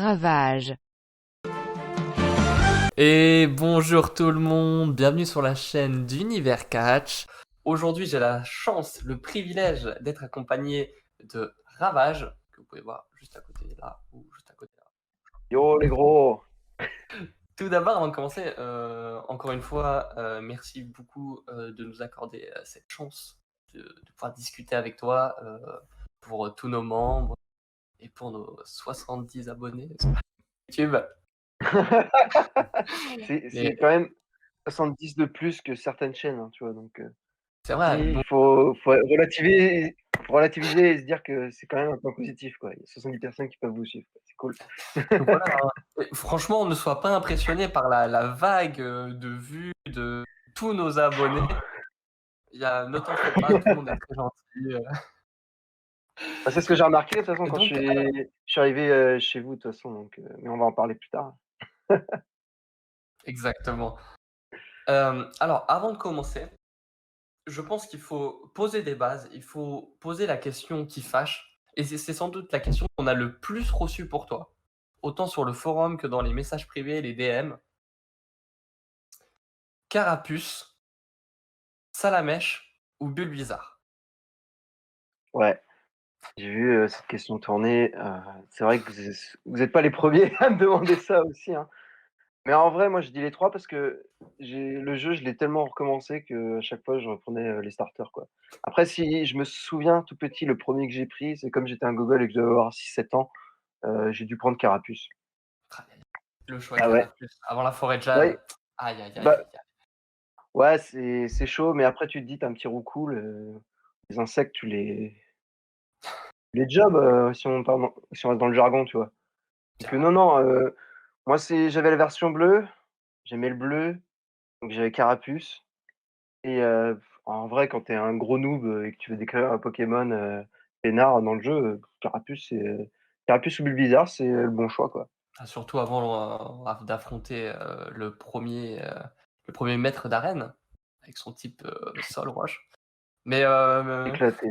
Ravage. Et bonjour tout le monde, bienvenue sur la chaîne d'Univers Catch. Aujourd'hui, j'ai la chance, le privilège d'être accompagné de Ravage, que vous pouvez voir juste à côté là, ou juste à côté là. Yo les gros! Tout d'abord, avant de commencer, encore une fois, merci beaucoup de nous accorder cette chance de pouvoir discuter avec toi pour tous nos membres et pour nos 70 abonnés sur YouTube. C'est Et quand même 70 de plus que certaines chaînes, hein, tu vois? Donc c'est vrai, il bon, faut relativiser et se dire que c'est quand même un point positif, quoi. Il y a 70 personnes qui peuvent vous suivre, quoi. C'est cool. donc voilà, hein. Et franchement, ne sois pas impressionné par la vague de vues de tous nos abonnés. Ne t'en fais pas, tout le monde est très gentil. Bah, c'est ce que j'ai remarqué de toute façon quand Donc, je suis arrivé, chez vous de toute façon donc mais on va en parler plus tard. exactement. Alors, avant de commencer, je pense qu'il faut poser des bases, il faut poser la question qui fâche, et c'est sans doute la question qu'on a le plus reçue pour toi, autant sur le forum que dans les messages privés, les DM. Carapuce, Salamèche ou Bulbizarre? Ouais, j'ai vu, cette question tourner, c'est vrai que vous êtes pas les premiers à me demander ça aussi, hein. Mais en vrai, moi, je dis les 3 parce que le jeu, je l'ai tellement recommencé qu'à chaque fois, je reprenais, les starters, quoi. Après, si je me souviens tout petit, le premier que j'ai pris, c'est comme j'étais un gogol et que je devais avoir 6-7 ans, j'ai dû prendre Carapuce. Le choix Ah ouais? Carapuce avant la forêt de jade. Ouais, Aïe, aïe, aïe, bah, aïe, aïe. ouais, c'est chaud, mais après tu te dis: «Tu un petit roux cool, les insectes, tu les jobs, si on reste dans le jargon», tu vois? Donc Bien. non, non, moi, j'avais la version bleue, j'aimais le bleu, donc j'avais Carapuce. Et en vrai, quand tu es un gros noob, et que tu veux décrire un Pokémon, peinard dans le jeu, Carapuce ou Bulbizarre, c'est, le bon choix, quoi. Ah, surtout avant, d'affronter, le premier maître d'arène avec son type, sol roche. Mais, Éclaté.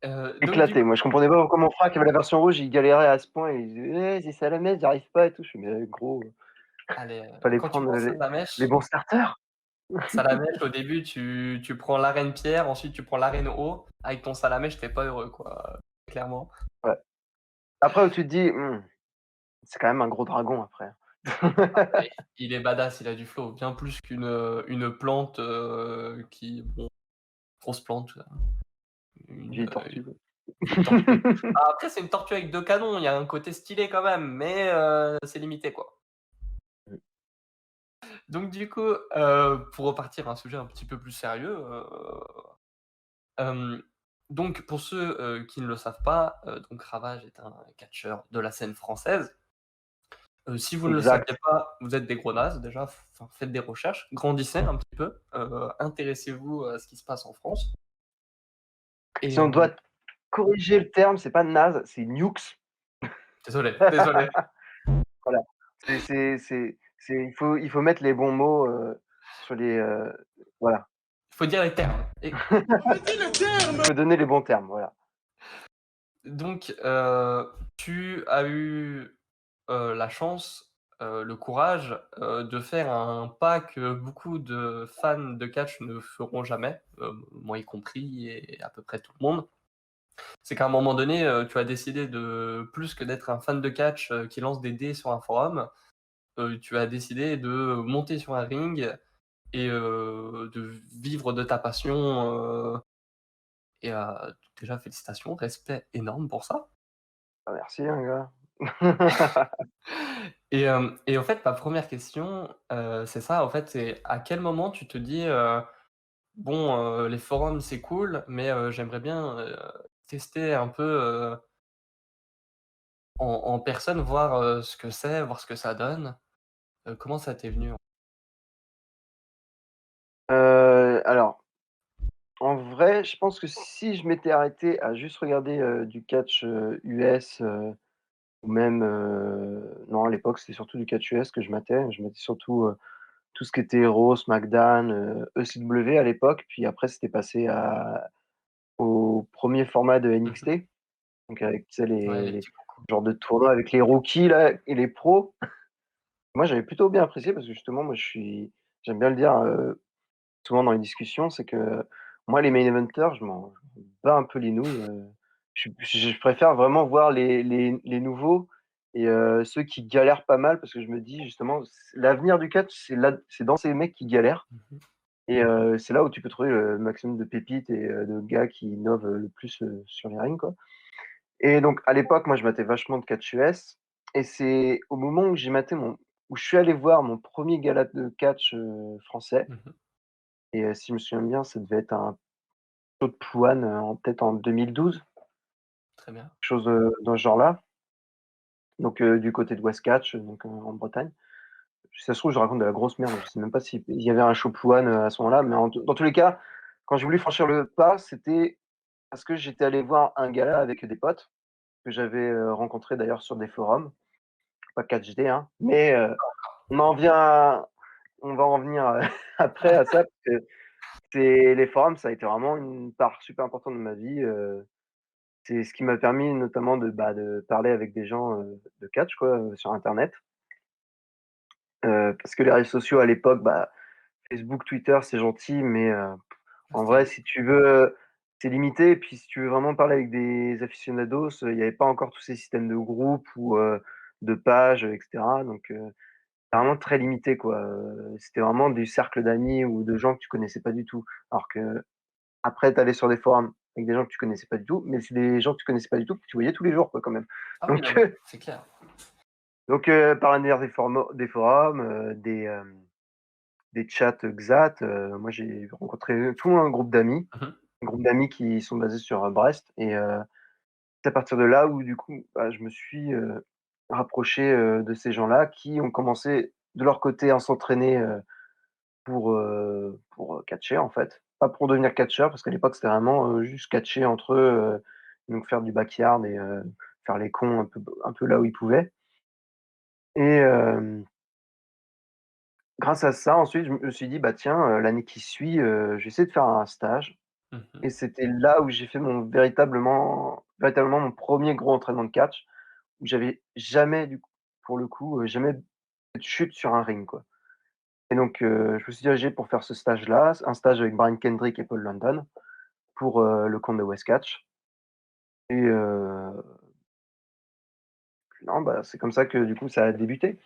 donc du Éclaté. Moi, je comprenais pas pourquoi mon frère qui avait la version rouge, il galérait à ce point, il disait: «Eh, c'est Salamèche, j'arrive pas et tout». Je fais: «Mais gros, allez, fallait quand tu prendre, prends les bons starters». Salamèche au début tu prends l'arène pierre, ensuite tu prends l'arène eau. Avec ton Salamèche, tu es pas heureux quoi, clairement. Ouais. Après où tu te dis: c'est quand même un gros dragon après». Et il est badass, il a du flow, bien plus une plante, qui bon, grosse plante, Une une, vieille tortue. une tortue. Ah, après, c'est une tortue avec 2 canons, il y a un côté stylé quand même, mais c'est limité, quoi. Donc du coup, pour repartir à un sujet un petit peu plus sérieux, hem, donc pour ceux, qui ne le savent pas, donc Ravage est un catcheur de la scène française. Si vous ne le saviez Exact. pas, vous êtes des gros nazes déjà, enfin faites des recherches, grandissez un petit peu, intéressez-vous à ce qui se passe en France et Si on doit corriger le terme, c'est pas naze, c'est nukes. désolé, désolé. Voilà. Il faut mettre les bons mots, sur les, voilà. Il faut dire les termes et Il faut donner les bons termes, voilà. donc tu as eu, la chance, le courage, de faire un pas que beaucoup de fans de catch ne feront jamais, moi y compris et à peu près tout le monde. C'est qu'à un moment donné, tu as décidé de plus que d'être un fan de catch, qui lance des dés sur un forum, tu as décidé de monter sur un ring et de vivre de ta passion, et déjà félicitations, respect énorme pour ça. Ah merci, hein, gars. Et en fait, ma première question, c'est ça, en fait, c'est à quel moment tu te dis, «Bon, les forums, c'est cool, mais j'aimerais bien, tester un peu, en personne, voir, ce que c'est, voir ce que ça donne». Comment ça t'est venu? Alors, en vrai, je pense que si je m'étais arrêté à juste regarder, du catch, US, ou même, non, à l'époque, c'était surtout du catch US que je matais. Je matais surtout, tout ce qui était Raw, SmackDown, ECW à l'époque, puis après c'était passé au premier format de Mmh. NXT. Donc avec, tu sais, Ouais, les les les petits concours. genres de tournois avec les rookies là et les pros. Moi, j'avais plutôt bien apprécié parce que justement, moi, j'aime bien le dire, souvent dans les discussions, c'est que moi, les main eventers, je m'en bats un peu les nouilles, je préfère vraiment voir les nouveaux et ceux qui galèrent pas mal parce que je me dis justement, l'avenir du catch, c'est dans ces mecs qui galèrent Mmh. et c'est là où tu peux trouver le maximum de pépites et de gars qui innovent, le plus, sur les rings, quoi. Et donc à l'époque, moi, je matais vachement de catch US et c'est au moment où j'ai maté mon où je suis allé voir mon premier gala de catch, français Mmh. et si je me souviens bien, ça devait être un Claude Plouane, peut-être en 2012, quelque Très bien. chose, dans ce genre-là, donc du côté de Westcatch, donc en Bretagne. Si ça se trouve, je raconte de la grosse merde, je sais même pas s'il y avait un show Plouane, à ce moment-là, mais dans tous les cas, quand j'ai voulu franchir le pas, c'était parce que j'étais allé voir un gala avec des potes que j'avais, rencontrés d'ailleurs sur des forums, pas catchd, hein, mais on en vient on va en venir, après à ça, parce que c'est les forums, ça a été vraiment une part super importante de ma vie, c'est ce qui m'a permis notamment de parler avec des gens, de catch quoi, sur internet. Parce que les réseaux sociaux à l'époque, Facebook, Twitter, c'est gentil, mais Ah, en c'était vrai, limite. si tu veux, c'est limité et puis si tu veux vraiment parler avec des aficionados, il y avait pas encore tous ces systèmes de groupes ou de pages, et cetera, donc c'est vraiment très limité quoi, c'était vraiment du cercle d'amis ou de gens que tu connaissais pas du tout. Alors qu'après tu allais sur des forums avec des gens que tu connaissais pas du tout, mais c'est des gens que tu connaissais pas du tout, que tu voyais tous les jours quoi quand même. Ah oui, non, Donc mais c'est clair. par l'intermédiaire des forums, des chats Xat, moi j'ai rencontré tout un groupe d'amis. Mmh. Un groupe d'amis qui sont basés sur, Brest et c'est à partir de là où du coup, je me suis, rapproché, de ces gens-là qui ont commencé de leur côté à s'entraîner, pour catcher en fait. Pas pour devenir catcheur parce qu'à l'époque c'était vraiment, juste catcher entre eux, donc faire du backyard et faire les cons un peu là où ils pouvaient et grâce à ça ensuite je me suis dit: «Bah tiens, l'année qui suit, je vais essayer de faire un stage». Mmh. Et c'était là où j'ai fait mon véritablement mon premier gros entraînement de catch, où j'avais jamais du coup pour le coup, jamais fait de chute sur un ring, quoi. Et donc je me suis dirigé pour faire ce stage-là, un stage avec Brian Kendrick et Paul London pour, le compte de Westcatch et non, c'est comme ça que du coup ça a débuté.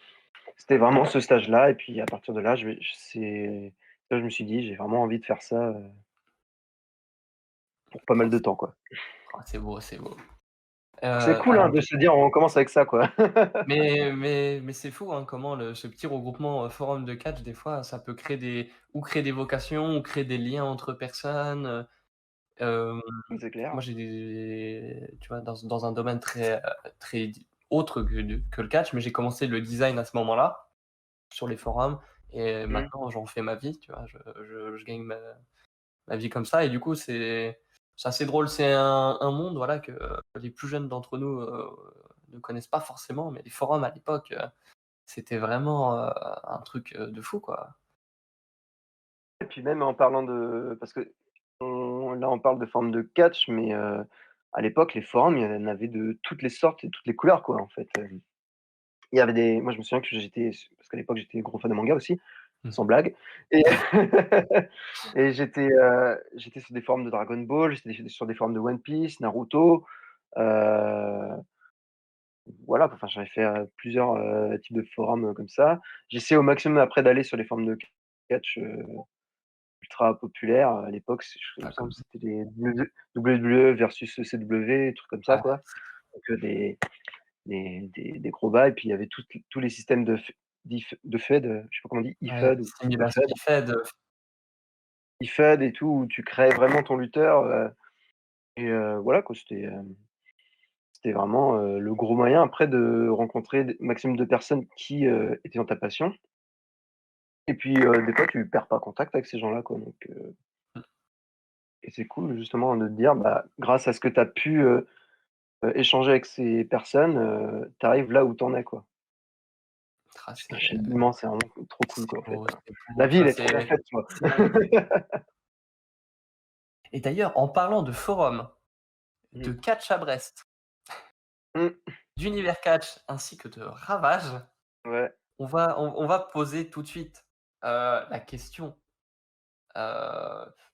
C'était vraiment ce stage-là et puis à partir de là, c'est là je me suis dit: «J'ai vraiment envie de faire ça, pour pas Oh, mal de temps, quoi». c'est beau, c'est beau. C'est cool, hein, Alors de se dire: «On commence avec ça, quoi». mais c'est fou, hein, comment ce petit regroupement, forum de catch, des fois, ça peut créer des vocations ou créer des liens entre personnes, hem, C'est clair, moi, ouais. j'ai tu vois, dans un domaine très autre que le catch, mais j'ai commencé le design à ce moment-là, sur les forums et Mmh. maintenant j'en fais ma vie, tu vois? Je gagne ma vie comme ça et du coup, c'est assez drôle. C'est un monde, voilà, que les plus jeunes d'entre nous, ne connaissent pas forcément, mais les forums à l'époque, c'était vraiment, un truc, de fou, quoi. Et puis même en parlant de parce que on parle de formes de catch, mais à l'époque, les forums, il y en avait de toutes les sortes et toutes les couleurs, quoi, en fait, il y avait des moi, je me souviens que parce qu'à l'époque, j'étais gros fan de manga aussi, Mmh. sans blague et et j'étais sur des forums de Dragon Ball, j'étais sur des forums de One Piece, Naruto, heu, voilà, enfin, j'avais fait, plusieurs, types de forums, comme ça. J'essayais au maximum après d'aller sur les forums de catch, ultra populaire, à l'époque, il me Ah semble cool. que c'était les WWE versus CW, des trucs comme ça, Ouais, quoi. Donc des gros bails, puis il y avait tous les systèmes de Fed, je sais pas comment on dit, ouais, eFed ou simulation eFed e-Fed, eFed et tout, où tu créais vraiment ton lutteur, et voilà quoi, c'était vraiment, le gros moyen après de rencontrer des maximum de personnes qui, étaient dans ta passion et puis, des fois tu perds pas contact avec ces gens-là, quoi, donc mmh, et c'est cool justement de te dire, grâce à ce que tu as pu, échanger avec ces personnes, tu arrives là où tu en es, quoi. ah C'est un cheminement, c'est vraiment trop cool, quoi, en fait, hein. c'est La beau, vie, tu elle vois? est trop bien faite, tu vois? C'est magique et d'ailleurs, en parlant de forum, Mmh. de catch à Brest. Mmh. d'Univers Catch ainsi que de Ravage, Ouais. on va poser tout de suite, la question.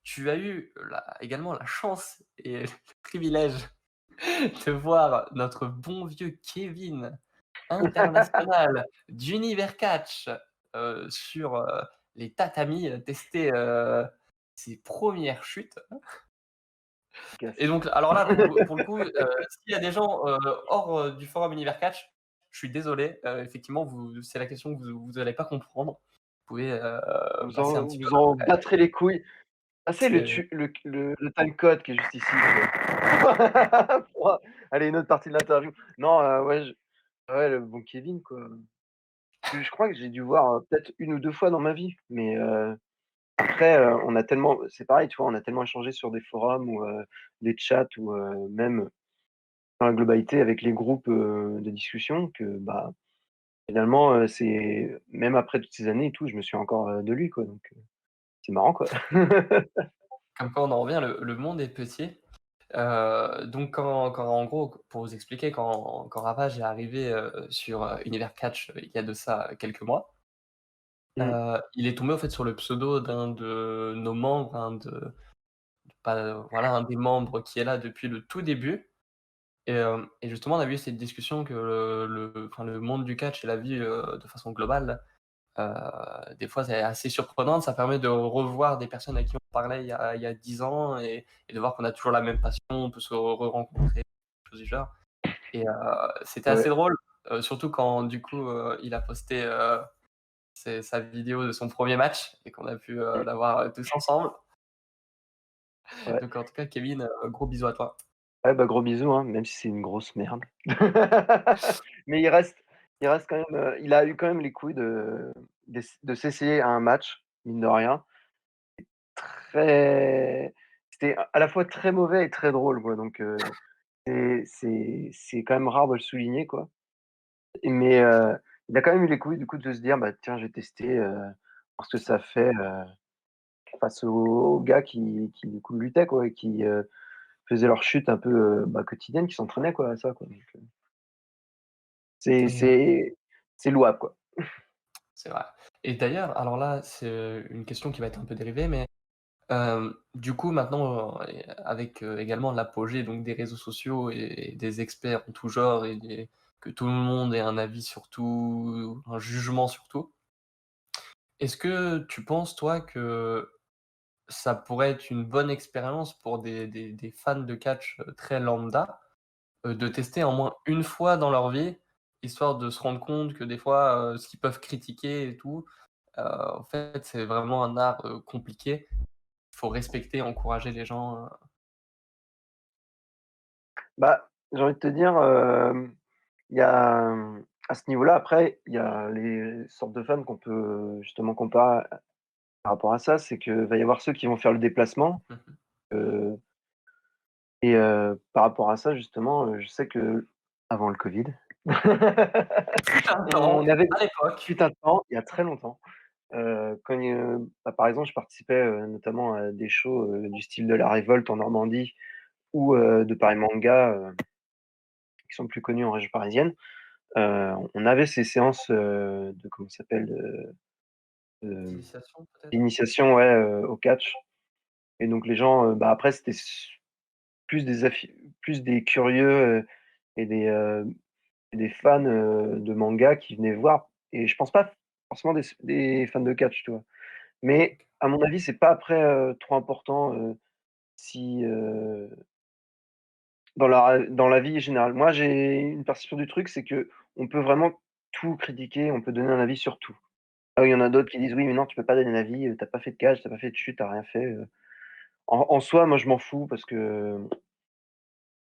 Tu as eu également la chance et le privilège de voir notre bon vieux Kevin, international d'Univers Catch, sur, les tatamis, tester, ses premières chutes. Et Efficace. donc alors là, pour le coup, s'il y a des gens, hors, du forum Univers Catch, je suis désolé, effectivement, c'est la question que vous allez pas comprendre. Vous pouvez, passer un petit peu Vous à en travers. battrez les couilles. Ah, c'est C'est le timecode qui est juste ici, pour aller une autre partie de l'interview. Non, ouais, ouais, le bon Kevin, quoi. Je crois que j'ai dû voir, peut-être une ou 2 fois dans ma vie, mais après, on a tellement c'est pareil, tu vois, on a tellement échangé sur des forums ou des chats ou même dans la globalité avec les groupes, de discussion que, bah, finalement, c'est même après toutes ces années et tout, je me souviens encore, de lui, quoi, donc c'est marrant, quoi. comme quoi on en revient, le monde est petit. Donc quand en gros, pour vous expliquer, quand Ravage est arrivé, sur, Univers Catch, il y a de ça quelques mois, Mmh, il est tombé en fait sur le pseudo d'un de nos membres, pas voilà, un des membres qui est là depuis le tout début. Et justement on a eu cette discussion que le monde du catch et la vie, de façon globale, des fois c'est assez surprenant. Ça permet de revoir des personnes à qui on parlait il y a 10 ans et de voir qu'on a toujours la même passion, on peut se rencontrer, choses du genre. C'était assez ouais, drôle, surtout quand du coup, il a posté, sa vidéo de son premier match et qu'on a pu, mmh, la voir, tous ensemble. ouais. Donc en tout cas Kevin, gros bisous à toi. Ouais, bah, gros bisous, hein, même si c'est une grosse merde. Mais il reste quand même, il a eu quand même les couilles de s'essayer à un match, mine de rien. Très C'était à la fois très mauvais et très drôle, quoi, donc c'est quand même rare de le souligner, quoi. Mais il a quand même eu les couilles, du coup, de se dire: «Bah, tiens, je vais tester, voir ce que ça fait, face aux gars qui, du coup, luttaient, quoi et qui, faisaient leur chute un peu, bah, quotidienne, qui s'entraînaient, quoi, à ça, quoi, donc c'est Et c'est c'est louable, quoi. c'est vrai. Et d'ailleurs, alors là, c'est une question qui va être un peu dérivée, mais du coup maintenant, avec, également l'apogée donc des réseaux sociaux et des experts en tout genre que tout le monde ait un avis sur tout, un jugement sur tout. Est-ce que tu penses toi que ça pourrait être une bonne expérience pour des fans de catch, très lambda, de tester au moins une fois dans leur vie, histoire de se rendre compte que des fois, ce qu'ils peuvent critiquer et tout, en fait, c'est vraiment un art, compliqué. Il faut respecter, encourager les gens, Bah, j'ai envie de te dire, il y a, à ce niveau-là, après, il y a les sortes de fans qu'on peut justement comparer par rapport à ça. C'est que va y avoir ceux qui vont faire le déplacement, Mmh mh. heu et par rapport à ça, justement, je sais qu'avant le covid, Fut un temps, on avait à l'époque. fut un temps, il y a très longtemps, quand bah, par exemple, je participais, notamment à des shows, du style de La Révolte en Normandie ou de Paris Manga, qui sont plus connus en région parisienne. On avait ces séances, de comment ça s'appelle? D'initiation peut-être? D'initiation, ouais, au catch et donc les gens, bah, après c'était plus des curieux, et des fans, de manga qui venaient voir et je pense pas forcément des fans de catch, tu vois? Mais OK. à mon avis, c'est pas après, trop important, si, dans la vie générale. Moi, j'ai une perception du truc, c'est qu'on peut vraiment tout critiquer, on peut donner un avis sur tout. Ah oui, il y en a d'autres qui disent: «Oui, mais non, tu peux pas donner d'avis, tu pas fait de catch, tu pas fait de chute, tu rien fait», en soi, moi, je m'en fous parce que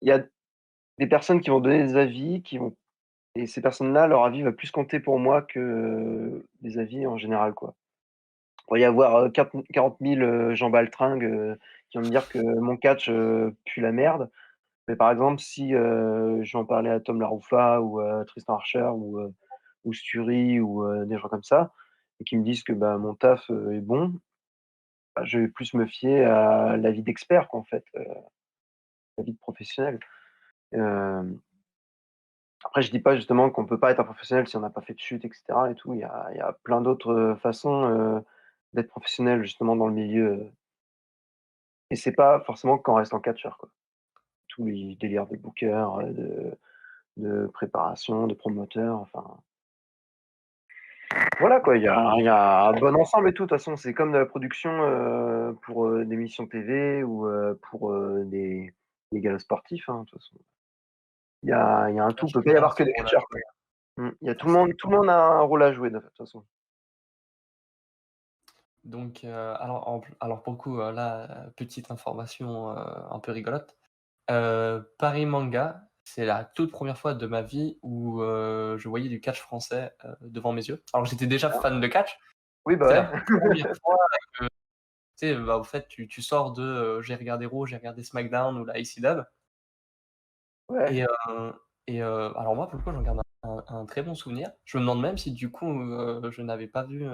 il y a des personnes qui vont donner des avis, qui vont et ces personnes-là, leur avis va plus compter pour moi que les avis en général, quoi. Il va y avoir, 40 000, Jean Baltringue, qui vont me dire que mon catch, pue la merde. Mais par exemple, si, je vais en parler à Tom Laroufa ou à Tristan Archer ou Sturi ou des gens comme ça et qui me disent que, bah, mon taf, est bon, bah, je vais plus me fier à l'avis d'expert, quoi, en fait, l'avis de professionnel. Hem Après, je dis pas justement qu'on peut pas être un professionnel si on n'a pas fait de chute et cetera et tout. Il y a plein d'autres, façons, d'être professionnel justement dans le milieu, et c'est pas forcément qu'en restant catcheur, quoi. Tous les délires de booker, de préparation, de promoteur, enfin voilà quoi, il y a un bon ensemble et tout. De toute façon, c'est comme de la production, pour, des émissions TV ou, pour, des galas sportifs, hein, de toute façon. Il y a un tout, il peut pas y Chacun a avoir que son des rôle à catcheurs, quoi. jouer, Il y a c'est ça. tout le monde a un rôle à jouer de toute façon. Donc alors pour le coup, là, petite information, un peu rigolote. Paris Manga, c'est la toute première fois de ma vie où, je voyais du catch français, devant mes yeux. Alors j'étais déjà Ah, fan de catch, oui, bah, c'est ouais. la première fois, tu sais, bah, au fait, tu sors de, j'ai regardé Raw, j'ai regardé SmackDown ou la ICW Ouais. et alors moi, pour le coup, j'en garde un très bon souvenir. Je me demande même si du coup, je n'avais pas vu,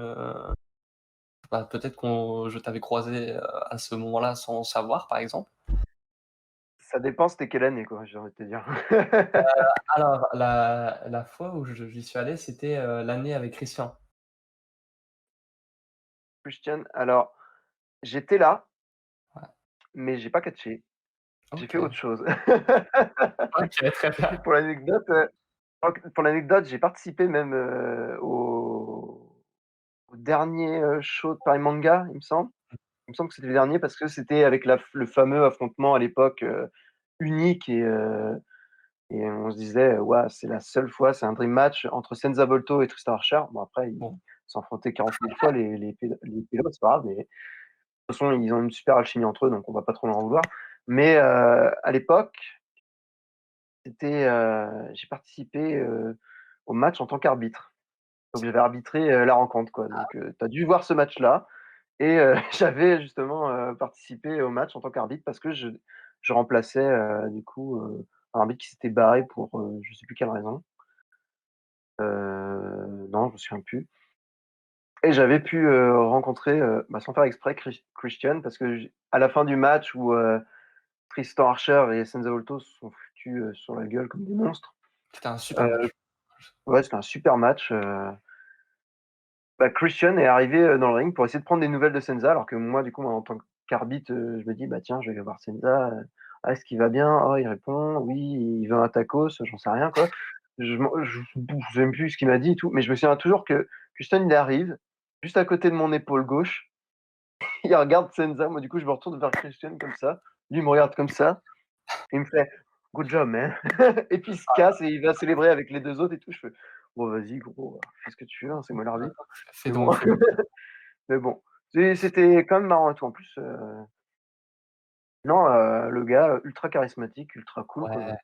bah, peut-être qu'on je t'avais croisé, à ce moment-là sans savoir, par exemple. Ça dépend c'était quelle année, quoi, j'ai envie de te dire. Alors la fois où j'y suis allé, c'était, l'année avec Christian. Christian, alors, j'étais là, Ouais. mais j'ai pas catché. J'ai fait OK. autre chose. OK, très bien. Pour l'anecdote, j'ai participé même, au dernier, show de Paris Manga, il me semble. Il me semble que c'était le dernier parce que c'était avec le fameux affrontement à l'époque, unique et on se disait: «Waouh, c'est la seule fois, c'est un dream match entre Senza Volto et Tristan Archer». Bon après Bon, ils se sont affrontés 40 000 fois les pélos, c'est pas grave, mais de toute façon ils ont une super alchimie entre eux, donc on va pas trop leur en vouloir. Mais, à l'époque, j'ai participé, au match en tant qu'arbitre. Donc j'avais arbitré, la rencontre quoi, donc, tu as dû voir ce match-là et j'avais justement, participé au match en tant qu'arbitre parce que je remplaçais, du coup, un arbitre qui s'était barré pour, je sais plus quelle raison. Non, je me souviens plus et j'avais pu, rencontrer, bah, sans faire exprès Christian parce que à la fin du match où, Tristan Archer et Senza Volto se sont foutus, sur la gueule comme des monstres, c'était un super heu, match. ouais, c'était un super match, bah, Christian est arrivé, dans le ring pour essayer de prendre des nouvelles de Senza, alors que moi, du coup, en tant qu'arbitre, je me dis: «Bah, tiens, je vais aller voir Senza, ah, est-ce qu'il va bien? Oh, il répond, oui, il veut un tacos», j'en sais rien, quoi. Je sais même plus ce qu'il m'a dit et tout, mais je me souviens toujours que Christian, il arrive juste à côté de mon épaule gauche, il regarde Senza, moi, du coup, je me retourne vers Christian comme ça, lui, il me regarde comme ça, et il me fait: «Good job, man», et puis il se casse et il va célébrer avec les 2 autres et tout. Je fais: «Bon, vas-y, gros, fais ce que tu veux, hein, c'est moi l'arbitre». Fais Mais donc, bon. fais donc. Mais bon, c'était quand même marrant et tout. En plus, non, le gars, ultra charismatique, ultra cool, quoi, Ouais, donc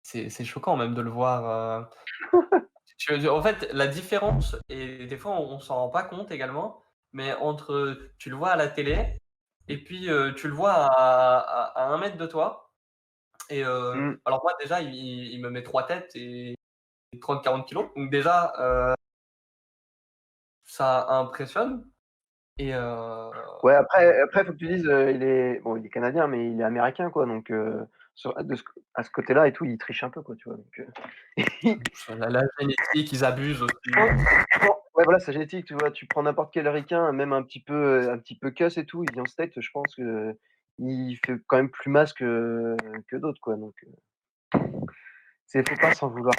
c'est choquant même de le voir, en fait, la différence et des fois on s'en rend pas compte également, mais entre, tu le vois à la télé et puis, tu le vois à 1 mètre de toi et mmh, alors moi déjà il me met 3 têtes et 30-40 kg donc déjà, ça impressionne et ouais, après, faut que tu dises, il est canadien, mais il est américain, quoi, donc à ce côté-là et tout, il triche un peu, quoi, tu vois? Donc la génétique, ils abusent je aussi. pense ouais, voilà, sa génétique, tu vois? Tu prends n'importe quel ricain, même un petit peu cuss et tout, il vient aux States, je pense qu'il fait quand même plus masse que d'autres, quoi, donc faut pas s'en vouloir.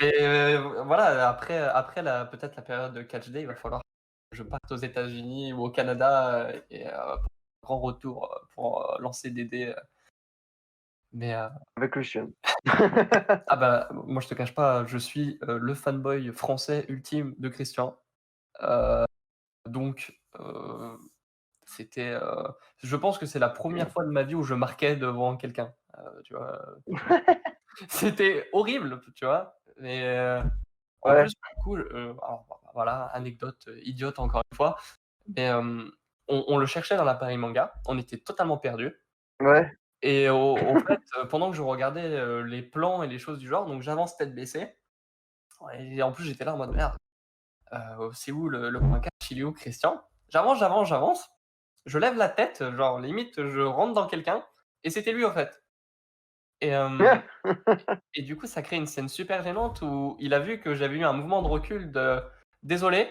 Mais voilà, après la peut-être la période de catch day, il va falloir que je parte aux États-Unis ou au Canada, et pour un grand retour, pour, lancer des dés, mais Avec le chien. ah bah, moi je te cache pas, je suis, le fanboy français ultime de Christian, donc c'était, je pense que c'est la première fois de ma vie où je marquais devant quelqu'un, tu vois? C'était horrible, tu vois? Mais en Ouais, plus, pour le coup, alors voilà, anecdote, idiote encore une fois, mais on le cherchait dans la Paris Manga, on était totalement perdus ouais. et au fait, pendant que je regardais, les plans et les choses du genre, donc j'avance tête baissée et en plus j'étais là en mode: «Merde, c'est où le point catch? Il est où Christian?» J'avance, j'avance, j'avance, je lève la tête, genre limite je rentre dans quelqu'un et c'était lui, en fait. et et du coup, ça crée une scène super gênante où il a vu que j'avais eu un mouvement de recul de: «Désolé,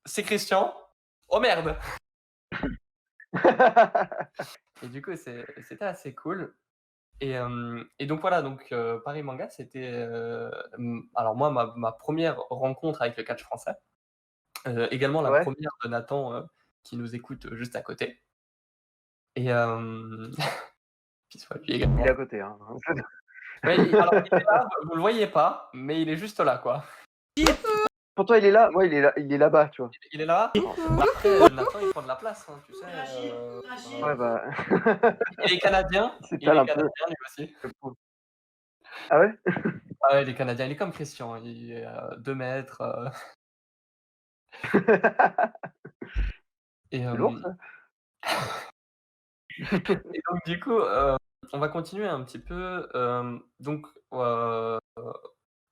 c'est Christian. Oh merde!» Et du coup, c'était assez cool et donc voilà, donc Paris Manga, c'était, alors moi, ma 1re rencontre avec le catch français, également la Ouais, première de Nathan, qui nous écoute, juste à côté et puis soit lui il est également. à côté, hein. Ouais, alors il est là, vous le voyez pas, mais il est juste là, quoi. Pour toi, il est là, moi, il est là-bas, tu vois? Il est là. Non. Après, Nathan, il prend de la place, hein, tu sais, Ouais, bah, il est canadien, il s'étale un peu, lui aussi. le pauvre. Ah ouais? Ah ouais, il est canadien, il est comme Christian, il est, 2 mètres, et C'est lourd hem ça. et donc du coup, on va continuer un petit peu, donc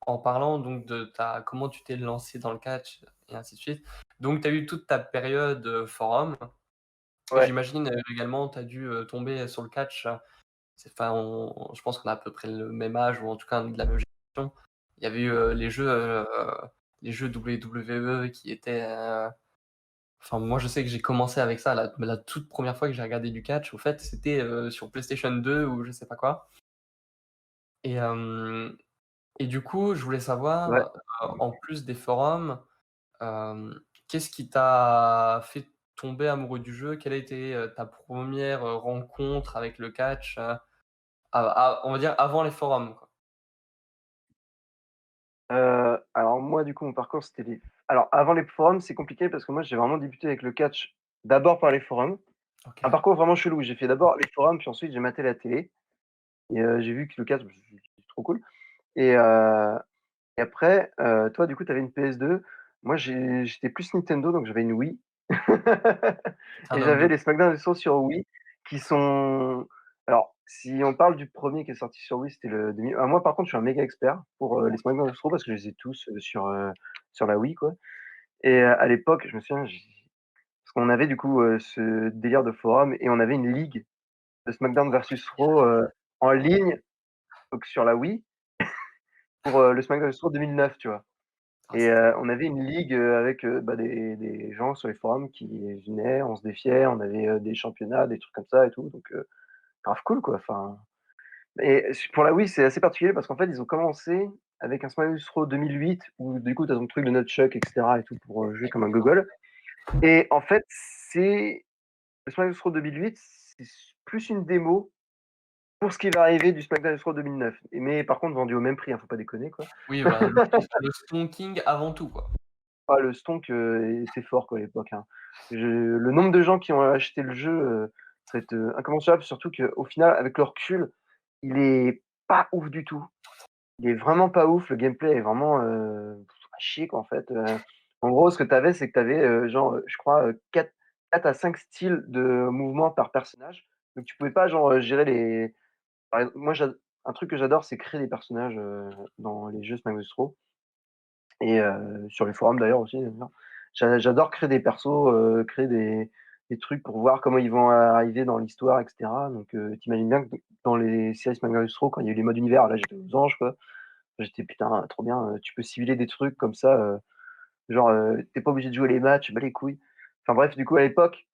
en parlant donc de ta comment tu t'es lancé dans le catch et ainsi de suite. Donc tu as eu toute ta période, forum. Ouais, J'imagine, également tu as dû, tomber sur le catch, enfin je pense qu'on a à peu près le même âge ou en tout cas de la même génération. Il y avait eu, les jeux WWE qui étaient, enfin moi je sais que j'ai commencé avec ça la toute première fois que j'ai regardé du catch au fait, c'était, sur PlayStation 2 ou je sais pas quoi et hem et du coup, je voulais ouais. savoir, en plus des forums, qu'est-ce qui t'a fait tomber amoureux du jeu? Quelle a été, ta première re rencontre avec le catch, on va dire avant les forums, quoi? Alors moi, du coup, mon parcours, c'était les alors avant les forums, c'est compliqué parce que moi, j'ai vraiment débuté avec le catch d'abord par les forums. Un OK. parcours vraiment chelou. J'ai fait d'abord les forums, puis ensuite j'ai maté la télé et j'ai vu que le catch, c'est trop cool et après, toi, du coup, tu avais une PS2. Moi, j'étais plus Nintendo, donc j'avais une Wii Tu et un homme de j'avais les SmackDown Ultra sur Wii qui sont alors si on parle du premier qui est sorti sur Wii, c'était le 2000 moi, par contre, je suis un méga expert pour, les SmackDown Ultra parce que je les ai tous, sur la Wii, quoi et à l'époque, je me souviens, parce qu'on avait du coup, ce délire de forum et on avait une ligue de SmackDown versus Raw, en ligne, donc sur la Wii pour, le SmackDown Ultra 2009, tu vois? ah Et c'était on avait une ligue, avec, bah, des gens sur les forums qui venaient, on se défiait, on avait, des championnats, des trucs comme ça et tout, donc grave cool, quoi, enfin et pour la Wii, c'est assez particulier parce qu'en fait, ils ont commencé avec un Smash Bros 2008 où du coup, tu as ton truc de nunchuck et cetera et tout pour, jouer comme un gogol et en fait, c'est le Smash Bros 2008, c'est plus une démo pour ce qui va arriver du SmackDown X 2009 et mais par contre vendu au même prix, hein, faut pas déconner, quoi. oui, bah, le stonking avant tout, quoi. Ah le stonk, était fort quoi à l'époque, hein. Le nombre de gens qui ont acheté le jeu, ça va être, incommensurable, surtout qu'au final, avec le recul, il est pas ouf du tout. Il est vraiment pas ouf, le gameplay est vraiment, à chier quoi en fait, en gros ce que tu avais, c'est que tu avais, genre, je crois, 4 à 5 styles de mouvements par personnage. Donc tu pouvais pas genre, gérer les par exemple moi un truc que j'adore, c'est créer des personnages, dans les jeux Smash Bros. Et sur les forums d'ailleurs aussi, d'ailleurs. J'adore créer des persos, créer des trucs pour voir comment ils vont arriver dans l'histoire et cetera. Donc tu bien que dans les séries Smash Bros. Quand il y a eu les modes univers, là j'étais aux anges quoi. J'étais: «Putain, trop bien, tu peux cibler des trucs comme ça, genre, tu pas obligé de jouer les matchs, bah les couilles». Enfin bref, du coup à l'époque,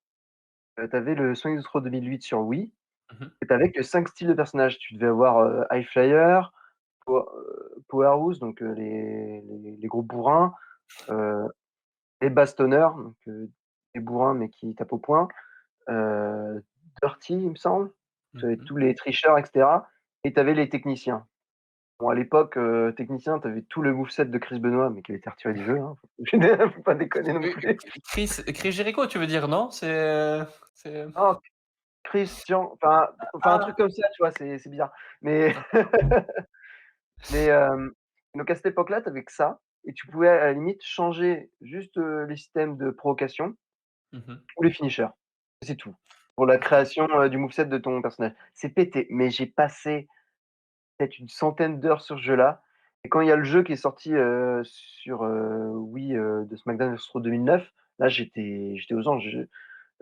tu avais le Smash Bros 2008 sur Wii Mmh mh. et tu avais que 5 styles de personnages. Tu devais avoir, High Flyer, Powerhouse donc les gros bourrins, heu les bastonneurs, donc des bourrins mais qui tapent au poing, heu, Dirty, il me semble. Tu avais Mmh. tous les tricheurs et cetera et tu avais les techniciens. Bon à l'époque, technicien, tu avais tout le moveset de Chris Benoit, mais qui avait été retiré du jeu, hein, faut pas déconner non plus. Chris Jericho, tu veux dire, non? C'est Non, Christian, enfin un ah! truc comme ça, tu vois? C'est bizarre. Mais mais donc à cette époque-là, tu avais que ça et tu pouvais à la limite changer juste, les systèmes de provocation Mmh mh. ou les finishers. C'est tout. Pour la OK. création, du moveset de ton personnage. C'est pété, mais j'ai passé peut-être une centaine d'heures sur ce jeu-là et quand il y a le jeu qui est sorti, sur, Wii, de SmackDown Versus Raw 2009, là j'étais aux anges.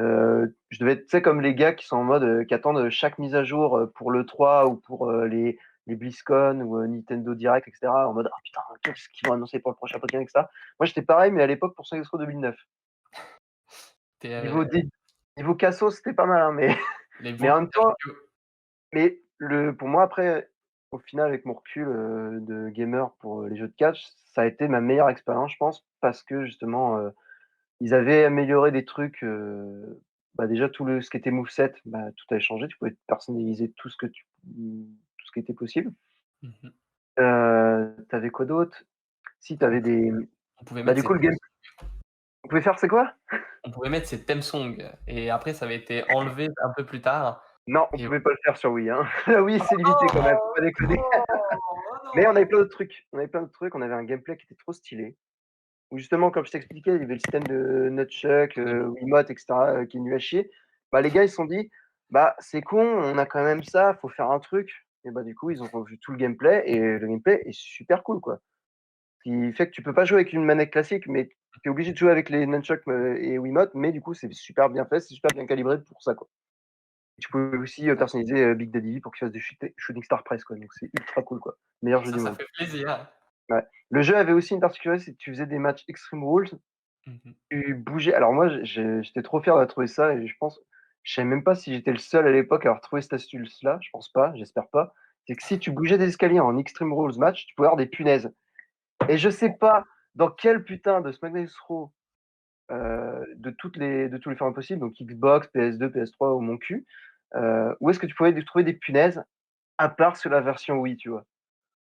Je devais être, tu sais, comme les gars qui sont en mode, qui attendent, chaque mise à jour, pour l'E3 ou pour, les BlizzCon ou, Nintendo Direct et cetera, en mode: «Ah putain, qu'est-ce qu'ils vont annoncer pour le prochain Pokémon?» et cetera. Moi, j'étais pareil, mais à l'époque pour Science Expo 2009. Tu Niveau dé niveau cassos, c'était pas mal, hein, mais les mais bons en même souvenirs temps, vidéo. mais pour moi après, au final, avec mon recul, de gamer pour, les jeux de catch, ça a été ma meilleure expérience, je pense, parce que justement, ils avaient amélioré des trucs, bah, déjà ce qui était moveset, bah, tout avait changé. Tu pouvais personnaliser tout ce qui était possible. Mmh. Tu quoi d'autre? Si, tu On avais pou des on pouvait bah, mettre du ses coup, le game on pouvait faire c'est quoi? on pouvait mettre ses theme songs et après ça avait été enlevé un peu plus tard Non, on et pouvait pas le faire sur Wii, hein. La Wii, c'est limité quand même, faut pas oh! déconner. Oh Mais on non! avait plein d'autres trucs. On avait plein d'autres trucs, on avait un gameplay qui était trop stylé, où justement, comme je t'expliquais, il y avait le système de nunchuck, Wiimote et cetera, qui est nul à chier. Bah, les gars, ils se sont dit: «Bah, c'est con, on a quand même ça, faut faire un truc» et bah, du coup, ils ont revu tout le gameplay et le gameplay est super cool, quoi. Ce qui fait que tu peux pas jouer avec une manette classique, mais tu es obligé de jouer avec les nunchucks, et Wiimote, mais du coup, c'est super bien fait, c'est super bien calibré pour ça, quoi. Tu peux aussi, Ça personnaliser, Big Daddy pour qu'il fasse des Shooting Star Press, quoi, donc c'est ultra cool, quoi. Meilleur jeu du ça monde. fait plaisir. Ouais. Le jeu avait aussi une particularité, c'est que tu faisais des matchs Extreme Rules, Mmh mh. tu bougeais alors moi, j'étais trop fier d'avoir trouvé ça et je savais même pas si j'étais le seul à l'époque à avoir trouvé cette astuce-là, je pense pas, j'espère pas. C'est que si tu bougeais des escaliers en Extreme Rules match, tu pouvais avoir des punaises et je sais pas dans quel putain de Smack Dice Throw, de tous les formats possibles, donc Xbox, PS2, PS3 ou mon cul, où est-ce que tu pouvais trouver des punaises à part sur la version Wii, tu vois?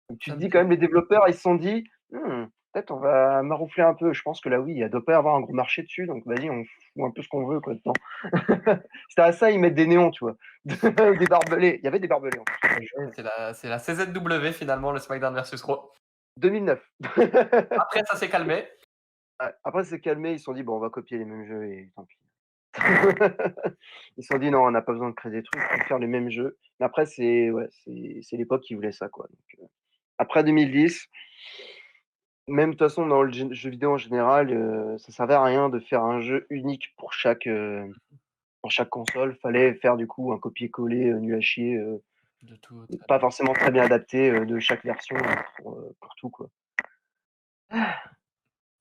Donc tu Ça te me dis dit quand même les développeurs, ils se sont dit: peut-être on va maroufler un peu». Je pense que la Wii, elle doit pas y avoir un gros marché dessus, donc vas-y, on fout un peu ce qu'on veut, quoi, dedans. C'était à ça, ils mettent des néons, tu vois? Des barbelés. Il y avait des barbelés, en plus, dans le jeu. c'est la CZW finalement, le SmackDown versus Raw. 2009. Après ça s'est calmé. Ouais, après, ça s'est calmé, ils se sont dit: «Bon, on va copier les mêmes jeux et tant pis». Ils se sont dit: «Non, on n'a pas besoin de créer des trucs, on peut faire les mêmes jeux». Mais après, c'est l'époque qui voulait ça, quoi, donc après 2010, même de toute façon dans le jeu vidéo en général, ça servait à rien de faire un jeu unique pour chaque console. Fallait faire du coup un copier-coller, nul à chier, De tout, très pas bien. forcément très bien adapté, de chaque version, pour tout, quoi.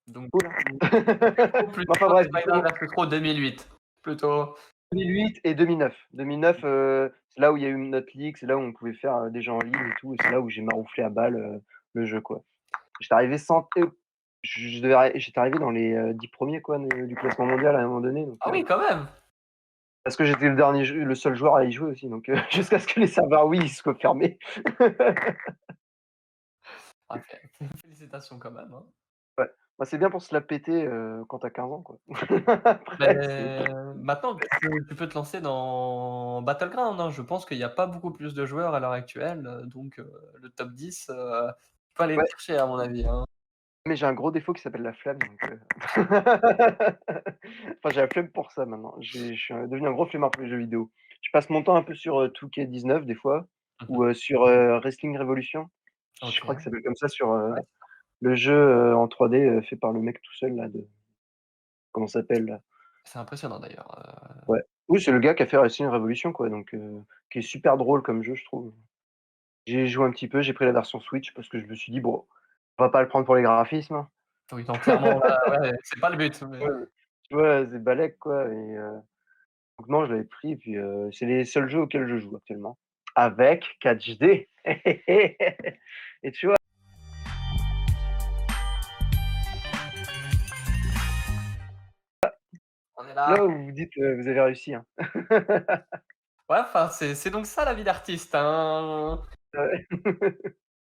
Donc Cool, du hein? coup Mais enfin plutôt bref, du SmackDown coup, versus Raw 2008. Plutôt 2008 et 2009. 2009, c'est là où il y a eu notre league, c'est là où on pouvait faire, des jeux en ligne et tout et c'est là où j'ai marouflé à balle, le jeu, quoi. J'étais arrivé sans j'étais arrivé dans les, 10 premiers quoi, du classement mondial à un moment donné, donc ah oui quand même! parce que j'étais le seul joueur à y jouer aussi, donc jusqu'à ce que les serveurs Wii soient fermés. Ah félicitations quand même, hein. Ouais, bah, c'est bien pour se la péter, quand tu as 15 ans, quoi. Après, c'est Maintenant tu peux te lancer dans Battleground, hein. Je pense qu'il y a pas beaucoup plus de joueurs à l'heure actuelle, donc le top 10, tu peux aller le ouais, chercher à mon avis, hein. mais j'ai un gros défaut qui s'appelle la flemme, donc enfin, j'ai la flemme pour ça maintenant. Je suis devenu un gros flemmard pour les jeux vidéo. Je passe mon temps un peu sur, 2K19 des fois Mmh ou, mh. sur, Wrestling Revolution. Je OK. crois que ça s'appelle comme ça sur, Ouais, le jeu, en 3D, fait par le mec tout seul là de comment ça s'appelle là? c'est impressionnant d'ailleurs, Ouais. Oui, c'est le gars qui a fait Wrestling Revolution quoi, donc qui est super drôle comme jeu, je trouve. J'ai joué un petit peu, j'ai pris la version Switch parce que je me suis dit: «Bon, on va pas le prendre pour les graphismes, hein». oui donc clairement là, ouais, c'est pas le but, mais Ouais, tu vois, c'est balèque quoi et donc non, je l'avais pris et puis, c'est les seuls jeux auxquels je joue actuellement. Avec 4HD et tu vois? on est Là là. où vous vous dites, vous avez réussi, hein. Ouais, enfin c'est donc ça la vie d'artiste, hein. Ouais.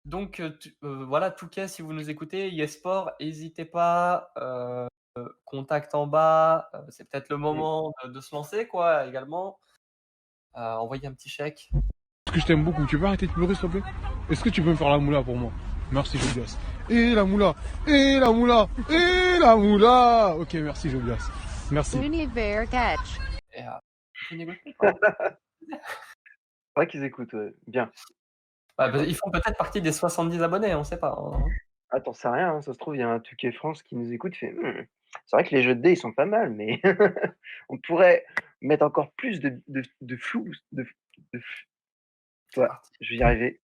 Donc voilà, Touquet, si vous nous écoutez, Yesport, hésitez pas, contact en bas, c'est peut-être le Mmh. moment de se lancer quoi également. Envoyer un petit chèque. Parce que je t'aime beaucoup. Tu peux arrêter de pleurer, s'il te plaît? Est-ce que tu peux me faire la moula pour moi? Merci, Jobias. Et la moula, et la moula, et la moula. Ok, merci, Jobias. Merci. Univers catch. Et on peut négocier quoi. C'est vrai qu'ils écoutent, ouais. Bien. Ouais, bah, Ouais. ils font peut-être partie des 70 abonnés, on sait pas, hein. Ah, tu sais rien, hein, ça se trouve, il y a un Touquet France qui nous écoute, il fait: C'est vrai que les jeux de dés, ils sont pas mal, mais on pourrait mettre encore plus de flou, de f C'est ouais, parti. je vais y arriver.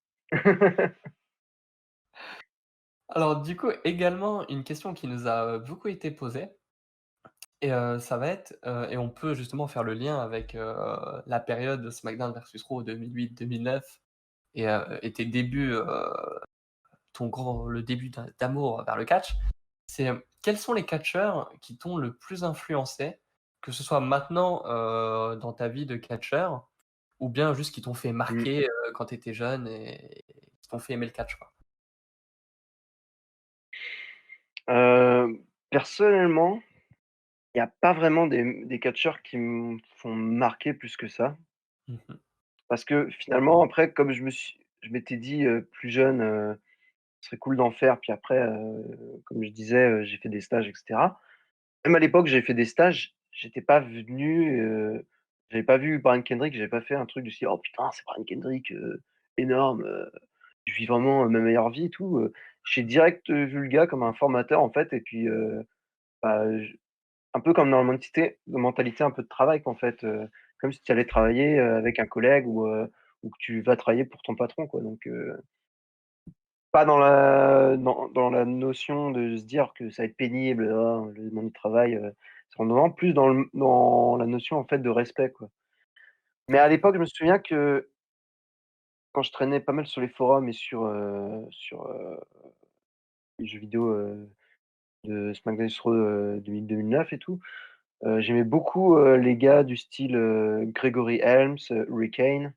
Alors du coup, également une question qui nous a, beaucoup été posée et ça va être, et on peut justement faire le lien avec, la période de SmackDown versus Raw 2008-2009 et tes débuts, le début d'amour vers le catch. C'est, quels sont les catcheurs qui t'ont le plus influencé? Que ce soit maintenant, dans ta vie de catcheur ou bien juste qui t'ont fait Mmh. marquer, quand tu étais jeune et qui t'ont fait aimer le catch, quoi? Personnellement, il y a pas vraiment des catcheurs qui me font marquer plus que ça. Mmh mh. Parce que finalement, après, comme je m'étais dit, plus jeune, ce serait cool d'en faire, puis après, comme je disais, j'ai fait des stages et cetera. Même à l'époque, j'ai fait des stages, j'étais pas venu, j'avais pas vu Brian Kendrick, j'avais pas fait un truc du style: «Oh putain, c'est Brian Kendrick, énorme, je vis vraiment, ma meilleure vie et tout», j'ai direct, vu le gars comme un formateur, en fait et puis, bah, un peu comme dans la mentalité un peu de travail quoi, en fait, comme si tu allais travailler, avec un collègue ou que tu vas travailler pour ton patron quoi, donc pas dans la notion de se dire que ça va être pénible, oh, le monde du travail, c'est vraiment plus dans la notion, en fait, de respect, quoi. Mais à OK. l'époque, je me souviens que quand je traînais pas mal sur les forums et sur, les jeux vidéo, de SmackDown Raw, 2009 et tout, j'aimais beaucoup, les gars du style, Gregory Helms, Hurricane.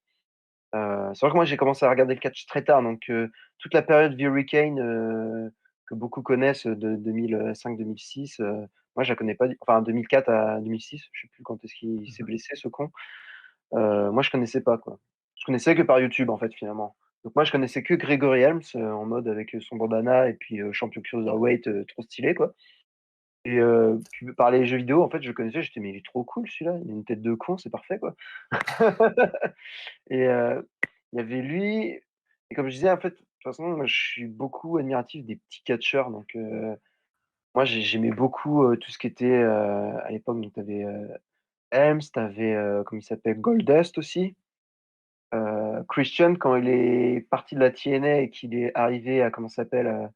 C'est vrai que moi j'ai commencé à regarder le catch très tard, donc toute la période The Hurricane, que beaucoup connaissent de 2005-2006, moi je la connais pas du enfin 2004 à 2006, je sais plus quand est-ce qu'il s'est Mmh. blessé ce con. Moi je connaissais pas quoi. Je connaissais que par YouTube en fait finalement. Donc moi je connaissais que Gregory Helms, en mode avec, son bandana et puis, champion cruiserweight, trop stylé quoi et puis par les jeux vidéo en fait je le connaissais, j'étais: «Mais il est trop cool celui-là, il a une tête de con, c'est parfait quoi». Et il y avait lui et comme je disais, en fait, de toute façon, moi, je suis beaucoup admiratif des petits catcheurs donc moi, j'aimais beaucoup, tout ce qui était, à l'époque, donc tu avais, Helms, tu avais, comment il s'appelle? Goldust aussi. Christian, quand il est parti de la TNA et qu'il est arrivé à comment ça s'appelle?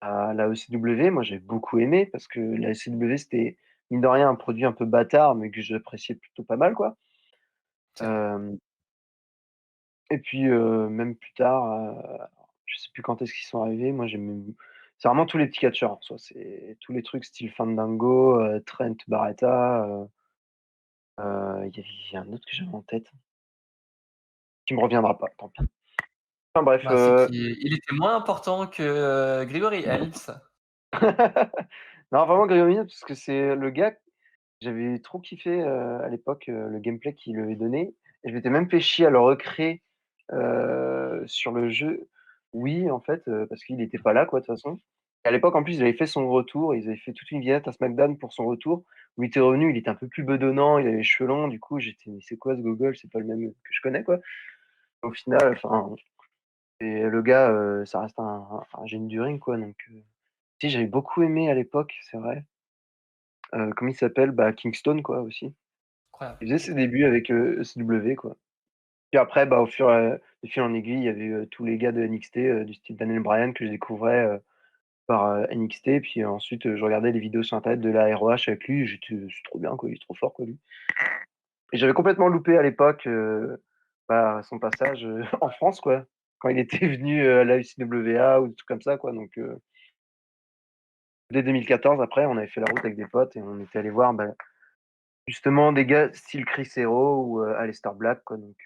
À la ECW, moi, j'ai beaucoup aimé parce que la ECW, c'était mine de rien un produit un peu bâtard, mais que j'appréciais plutôt pas mal, quoi. C'est vrai. Hem Et puis, même plus tard, je sais plus quand est-ce qu'ils sont arrivés. Moi, j'aime c'est vraiment tous les petits catcheurs en soi. C'est tous les trucs style Fandango, Trent Barreta, il y a un autre que j'avais en tête, qui me reviendra pas, tant pis. Enfin bref, Bah, c'est qu'il était moins important que, Gregory Helms. non, vraiment Grégory parce que c'est le gars, j'avais trop kiffé, à l'époque, le gameplay qu'il avait donné et je m'étais même fait chier à le recréer, sur le jeu Wii, en fait, parce qu'il était pas là, quoi, de toute façon. Et à l'époque, en plus, ils avaient fait son retour, ils avaient fait toute une vignette à SmackDown pour son retour, où il était revenu, il était un peu plus bedonnant, il avait les cheveux longs, du coup, j'étais: «Mais c'est quoi ce gogol? C'est pas le même que je connais, quoi». Au final, enfin et le gars, ça reste un génie du ring, quoi, donc si, j'avais beaucoup aimé à l'époque, c'est vrai. Comment il s'appelle? Bah, Kingston, quoi, aussi. Incroyable. Il faisait ses débuts avec, ECW, quoi. Puis après, bah, au fur de fil en aiguille, il y avait, tous les gars de NXT, du style Daniel Bryan que je découvrais, par, NXT. Puis ensuite, je regardais les vidéos sur internet de la ROH avec lui, j'étais: «C'est trop bien, quoi, il est trop fort, quoi, lui». Et j'avais complètement loupé à l'époque, bah, son passage, en France, quoi. Quand il était venu, à la UCWA ou des trucs comme ça, quoi. Donc dès 2014, après, on avait fait la route avec des potes et on était allés voir, bah, justement des gars style Chris Hero ou, Aleister Black, quoi. Donc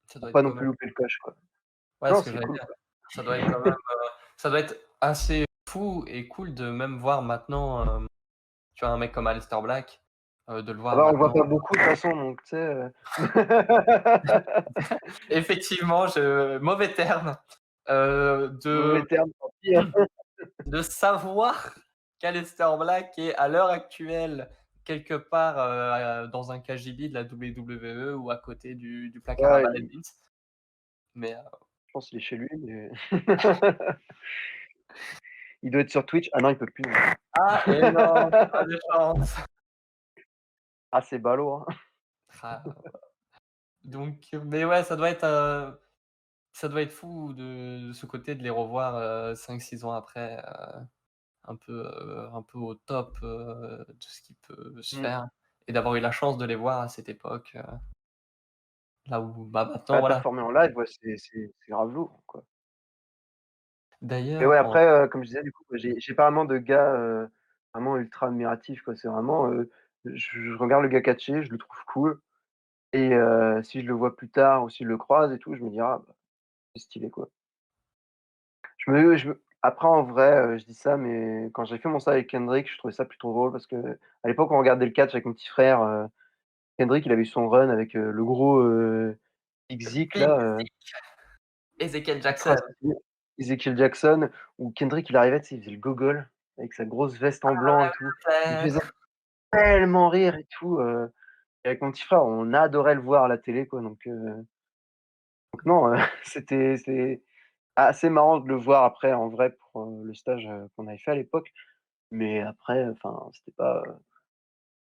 Ça pour doit être pas non quand plus même louper le coche, quoi. ouais, Non, ce que c'est j'allais cool, dire. quoi. Ça doit être quand même, ça doit être assez fou et cool de même voir maintenant, tu vois, un mec comme Aleister Black, de le Ah voir bah, on le voit maintenant. pas beaucoup de toute façon, donc tu sais, Effectivement, mauvais terme, mauvais terme, tant pis, hein. de savoir qu'Aleister Black est à l'heure actuelle quelque part, dans un KGB de la WWE ou à côté du placard à Ouais, balai de Vince. Mais, je pense qu'il est chez lui, mais Il doit être sur Twitch. Ah non, il peut plus. Non. Ah, et non, pas de chance. Ah, c'est ballot, hein. Ah, donc, mais ouais, ça doit être fou de ce côté de les revoir 5-6 ans après, un peu au top de ce qui peut se Mmh. faire et d'avoir eu la chance de les voir à cette époque, là où bah, maintenant, Bah, voilà. performer en live, ouais, c'est grave lourd, quoi. Et ouais, D'ailleurs, en après, comme je disais, du coup, j'ai pas vraiment de gars, vraiment ultra admiratifs, quoi. C'est vraiment, je regarde le gars catcher, je le trouve cool et si je le vois plus tard ou si je le croise et tout, je me dis: «Ah bah, c'est stylé, quoi». Après en vrai, je dis ça, mais quand j'ai fait mon stage avec Kendrick, je trouvais ça plutôt drôle parce qu'à l'époque, on regardait le catch avec mon petit frère, Kendrick, il avait eu son run avec, le gros, Big Zik Big là, Zeke, Ezekiel ultra Jackson. stylé, Ezekiel Jackson, où Kendrick, il arrivait, tu sais, il faisait le gogol avec sa grosse veste en blanc et tout. Il Ouais, faisait tellement rire et tout, et avec mon petit frère, on adorait le voir à la télé, quoi, donc non, c'est assez marrant de le voir après en vrai pour, le stage, qu'on avait fait à l'époque, mais après, enfin, c'était pas,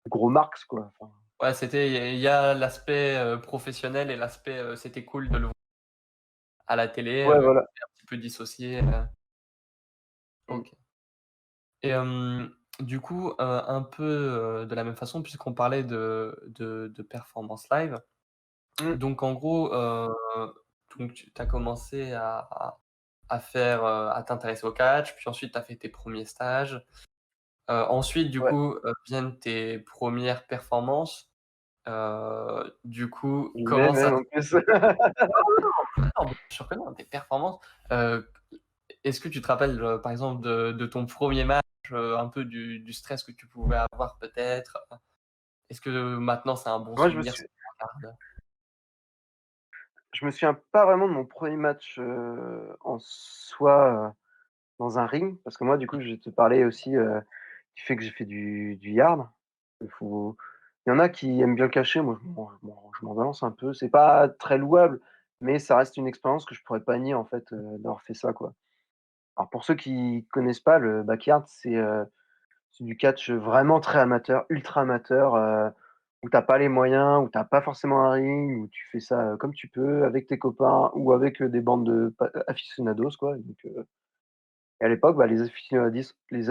gros Marx, quoi, enfin. ouais, il y a l'aspect, professionnel et l'aspect, c'était cool de le voir à la télé, Ouais, voilà. un petit peu dissocié, Mmh. OK. Et du coup, un peu, de la même façon puisqu'on parlait de performance live, Mmh. donc en gros, donc tu as commencé à faire, à t'intéresser au catch, puis ensuite tu as fait tes premiers stages. Ensuite du Ouais, coup, viennent tes premières performances. Du coup, les comment ça mêmes en plus. non, bien sûr que non, tes performances, heu, est-ce que tu te rappelles, par exemple de ton premier match, un peu du stress que tu pouvais avoir peut-être? Est-ce que maintenant c'est un bon Moi, souvenir si tu regardes? je me souviens pas vraiment de mon premier match, en soi, dans un ring, parce que moi, du coup, je vais te parler aussi, du fait que j'ai fait du yard. Il y en a qui aiment bien le cacher, moi je m'en balance un peu. C'est pas très louable, mais ça reste une expérience que je pourrais pas nier en fait, d'avoir fait ça, quoi. Alors pour ceux qui connaissent pas, le backyard, c'est du catch vraiment très amateur, ultra amateur, où tu as pas les moyens, où tu as pas forcément un ring, où tu fais ça, comme tu peux avec tes copains ou avec, des bandes de aficionados, quoi. Et à l'époque, bah, les aficionados, que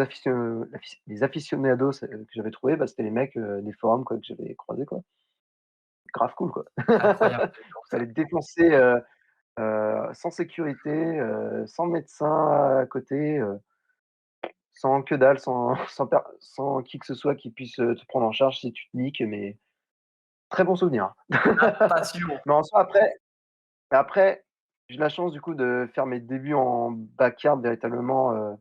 j'avais trouvés, bah, c'était les mecs, des forums, quoi, que j'avais croisés, quoi. Grave cool, quoi. Incroyable, donc Tu ça. allais te défoncer, sans sécurité, sans médecin à côté, sans que dalle, sans qui que ce soit qui puisse, te prendre en charge si tu te niques, mais très bon souvenir, hein. La passion. Mais en soi, après, j'ai eu la chance, du coup, de faire mes débuts en backyard véritablement,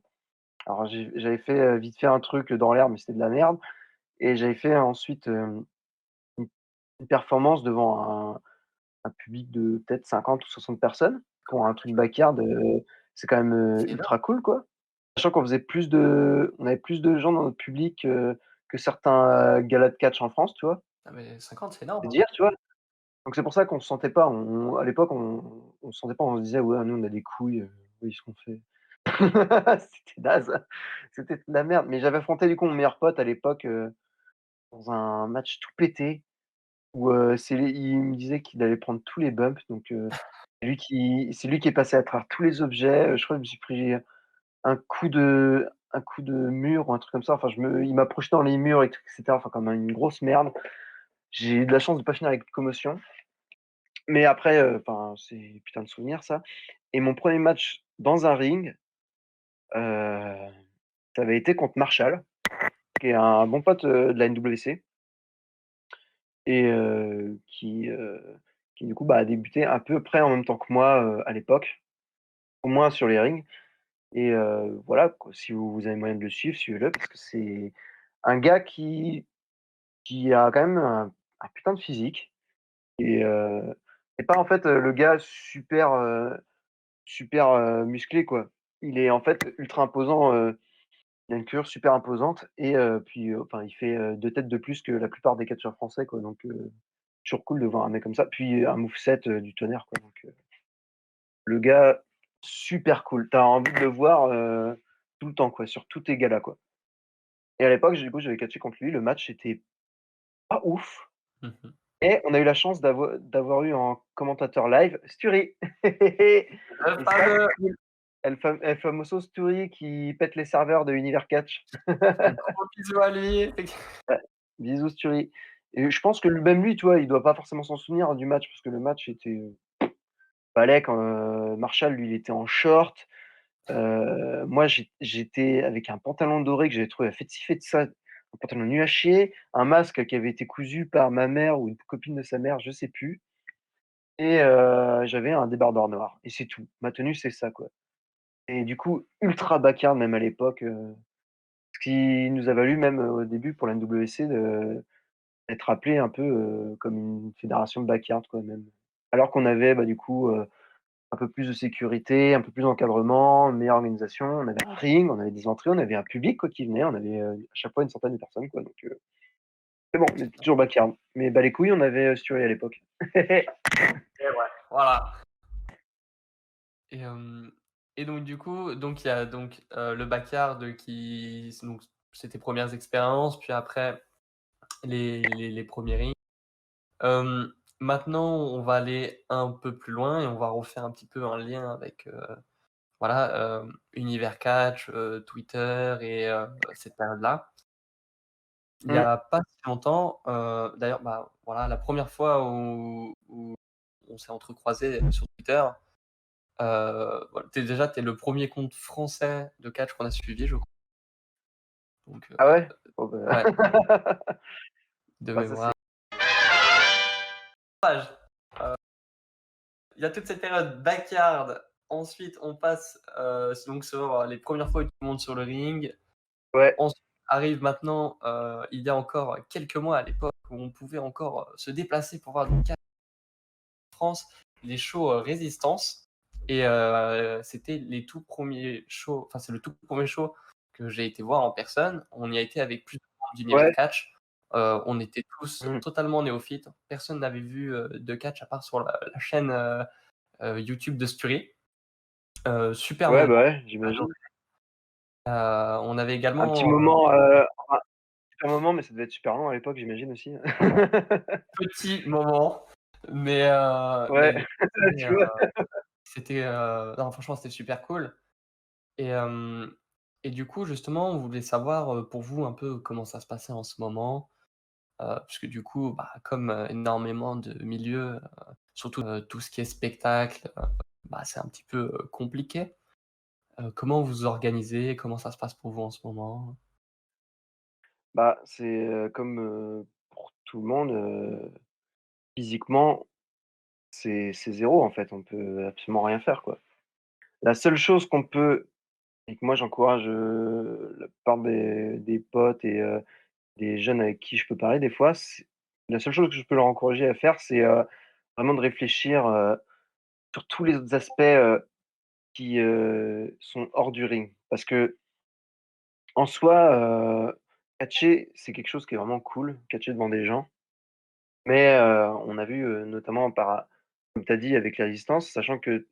alors j'avais fait, vite fait un truc dans l'herbe, mais c'était de la merde et j'avais fait ensuite, une une performance devant un public de peut-être 50 ou 60 personnes. Pour un truc backyard, c'est quand même, C'est énorme. ultra cool, quoi. Sachant on avait plus de gens dans notre public, que certains, galas de catch en France, tu vois? Ah mais 50 c'est énorme, C'est hein. dire, tu vois? Donc c'est pour ça qu'on se sentait pas, à l'époque, on se sentait pas, on se disait: «Ouais, nous on a des couilles, oui, ce qu'on fait». C'était naze, c'était de la merde. Mais j'avais affronté du coup mon meilleur pote à l'époque, dans un match tout pété où, il me disait qu'il allait prendre tous les bumps, donc c'est lui qui est passé à travers tous les objets, je crois que je me suis pris un coup de mur ou un truc comme ça, enfin il m'a projeté dans les murs et cetera, enfin comme une grosse merde. J'ai eu de la chance de pas finir avec commotion, mais après, enfin c'est putain de souvenir ça. Et mon premier match dans un ring, heu, ça avait été contre Marshall, qui est un bon pote, de la NWC et qui du coup, bah, a débuté à peu près en même temps que moi, à l'époque, au moins sur les rings. Et voilà quoi, si vous avez moyen de le suivre, suivez-le parce que c'est un gars qui a quand même un putain de physique et c'est pas en fait, le gars super, musclé quoi. Il est en fait ultra imposant, il a une carrure super imposante et puis, enfin il fait, 2 têtes de plus que la plupart des catcheurs français quoi, donc toujours cool de voir un mec comme ça. Puis un moveset, du tonnerre quoi, donc le gars super cool. Tu as envie de le voir, tout le temps, quoi, sur tous tes galas, quoi. Et à l'époque, du coup, j'avais catché contre lui. Le match était pas ouf Mmh. et on a eu la chance d'avoir eu en commentateur live Sturi. Et Le ça, fameux! c'est cool. El famoso Sturi qui pète les serveurs de Univers Catch. Gros bisous à lui. Ouais, bisous Sturi. Et je pense que même lui, tu vois, il doit pas forcément s'en souvenir, hein, du match parce que le match était, balai quand, Marshall, lui, il était en short. Moi, j'étais avec un pantalon doré que j'avais trouvé à Fetsi Fetsa, un pantalon nul à chier, un masque qui avait été cousu par ma mère ou une copine de sa mère, je sais plus et j'avais un débardeur noir et c'est tout. Ma tenue, c'est ça, quoi et du coup, ultra backyard même à l'époque, ce qui nous a valu même, au début pour la NWC d'être appelé un peu, comme une fédération de backyard, quoi, même. Alors qu'on avait, bah, du coup, un peu plus de sécurité, un peu plus d'encadrement, une meilleure organisation. On avait un ring, on avait des entrées, on avait un public, quoi, qui venait. On avait, à chaque fois une centaine de personnes, quoi, donc c'est bon, on était toujours backyard. Mais bah, les couilles, on avait, Sturi à l'époque. Et ouais, voilà. Et et donc du coup, donc il y a donc, le backyard qui donc c'est tes premières expériences, puis après les premiers rings. Maintenant, on va aller un peu plus loin et on va refaire un petit peu un lien avec, voilà, Univers Catch, Twitter et cette période-là. Il y Mmh. a pas si longtemps, d'ailleurs, bah, voilà, la première fois où on s'est entrecroisés sur Twitter, voilà, tu es le premier compte français de catch qu'on a suivi, je crois. Donc, Ah ouais? Bon bah ouais, de bah, ça c'est mémoire. Il y a toute cette période backyard. Ensuite, on passe, donc sur les premières fois où tu montes sur le ring. ouais, Ensuite arrive maintenant, il y a encore quelques mois à l'époque où on pouvait encore, se déplacer pour voir du catch en France, les shows, Résistance et c'était les tout premiers shows enfin, c'est le tout premier show que j'ai été voir en personne. On y a été avec plusieurs membres d'Univers ouais, Catch. On était tous mmh. totalement néophytes. Personne n'avait vu, de catch à part sur la chaîne, YouTube de Sturi. Super Ouais, moment, bah, ouais, j'ai adoré. j'imagine. On avait Un petit également, moment, enfin, super moment, mais ça devait être super long à l'époque, j'imagine aussi. petit moment, Ouais, mais c'était, tu vois? non franchement c'était super cool et et du coup justement on voulait savoir, pour vous un peu comment ça se passait en ce moment, puisque du coup, bah, comme, énormément de milieux, surtout, tout ce qui est spectacle, bah, c'est un petit peu, compliqué. Comment vous vous organisez? Comment ça se passe pour vous en ce moment? Bah, c'est, comme, pour tout le monde, physiquement, c'est 0 en fait, on peut absolument rien faire, quoi. La seule chose qu'on peut et que moi j'encourage, la plupart des potes et des jeunes avec qui je peux parler des fois, c'est la seule chose que je peux leur encourager à faire, c'est, vraiment de réfléchir, sur tous les autres aspects, qui, sont hors du ring. Parce qu'en soi, catcher, c'est quelque chose qui est vraiment cool, catcher devant des gens. Mais, on a vu, notamment comme tu as dit avec la Résistance, sachant que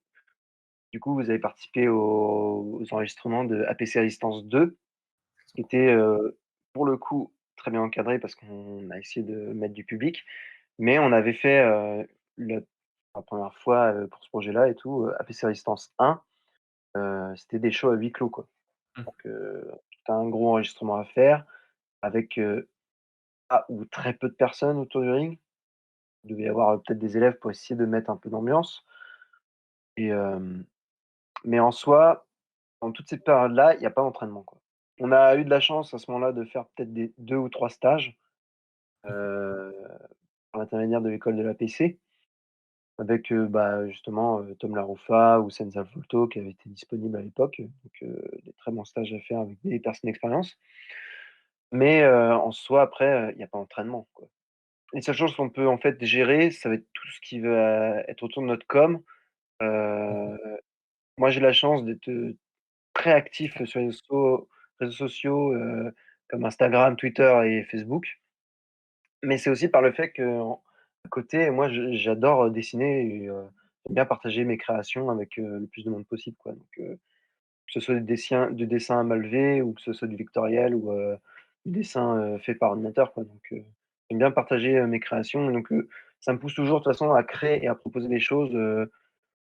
du coup, vous avez participé aux enregistrements de APC Résistance 2, qui était, pour le coup, très bien encadré parce qu'on a essayé de mettre du public. Mais on avait fait, la la 1re fois, pour ce projet-là et tout, APC Résistance 1, c'était des shows à huis clos, quoi. Mmh. Donc, tu un gros enregistrement à faire avec, pas ou très peu de personnes autour du ring. Il devait y avoir, peut-être des élèves pour essayer de mettre un peu d'ambiance et mais en soi, dans toute cette période-là, il y a pas d'entraînement, quoi. On a eu de la chance à ce moment-là de faire peut-être des 2 ou 3 stages, Mmh. heu, par l'intermédiaire de l'école de l'APC avec, bah, justement, Tom Laroufa ou Senza Volto qui avaient été disponibles à l'époque, donc des très bons stages à faire avec des personnes d'expérience. Mais, en soi après, il y a pas d'entraînement, quoi. Les seules choses qu'on peut en fait gérer, ça va être tout ce qui va être autour de notre com. Mmh. Heu, Moi j'ai la chance d'être, très actif sur les réseaux sociaux, comme Instagram, Twitter et Facebook. Mais c'est aussi par le fait qu'en à côté, moi j'adore, dessiner et j'aime bien partager mes créations avec, le plus de monde possible, quoi. Donc que ce soit du dessin à main levée ou que ce soit du vectoriel ou du dessin fait par ordinateur, quoi. Donc, j'aime bien partager mes créations. Donc, ça me pousse toujours de toute façon à créer et à proposer des choses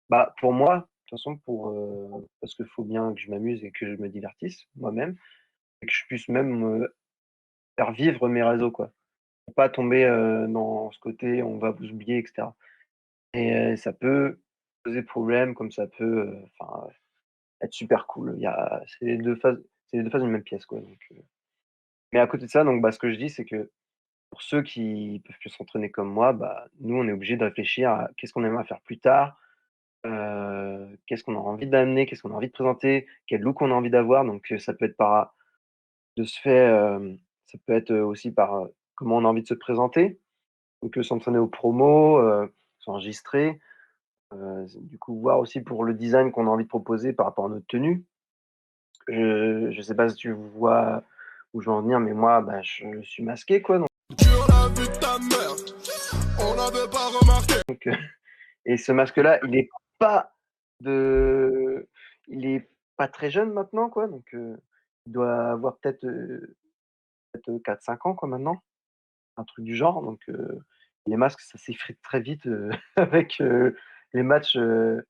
bah, pour moi, de toute façon, parce qu'il faut bien que je m'amuse et que je me divertisse moi-même et que je puisse même faire vivre mes réseaux, quoi. Pour pas tomber dans ce côté on va vous oublier, etc. Et ça peut poser problème comme ça peut enfin, être super cool. C'est les deux faces d'une même pièce, quoi. Donc, mais à côté de ça, donc, bah, ce que je dis, c'est que pour ceux qui peuvent plus s'entraîner comme moi, bah, nous, on est obligé de réfléchir à qu'est-ce qu'on aimerait faire plus tard, qu'est-ce qu'on a envie d'amener, qu'est-ce qu'on a envie de présenter, quel look on a envie d'avoir. Donc, ça peut être par de se faire, ça peut être aussi par comment on a envie de se présenter. Donc, s'entraîner aux promos, s'enregistrer, du coup, voir aussi pour le design qu'on a envie de proposer par rapport à notre tenue. Je sais pas si tu vois où je veux en venir, mais moi, bah, je suis masqué, quoi, Sur la vie de ta mère, on n'avait pas remarqué. donc et ce masque-là, pas de il est pas très jeune maintenant, quoi, donc il doit avoir peut-être 4-5 ans, quoi, maintenant, un truc du genre, donc les masques, ça s'effrite très vite, avec, les matchs, heu,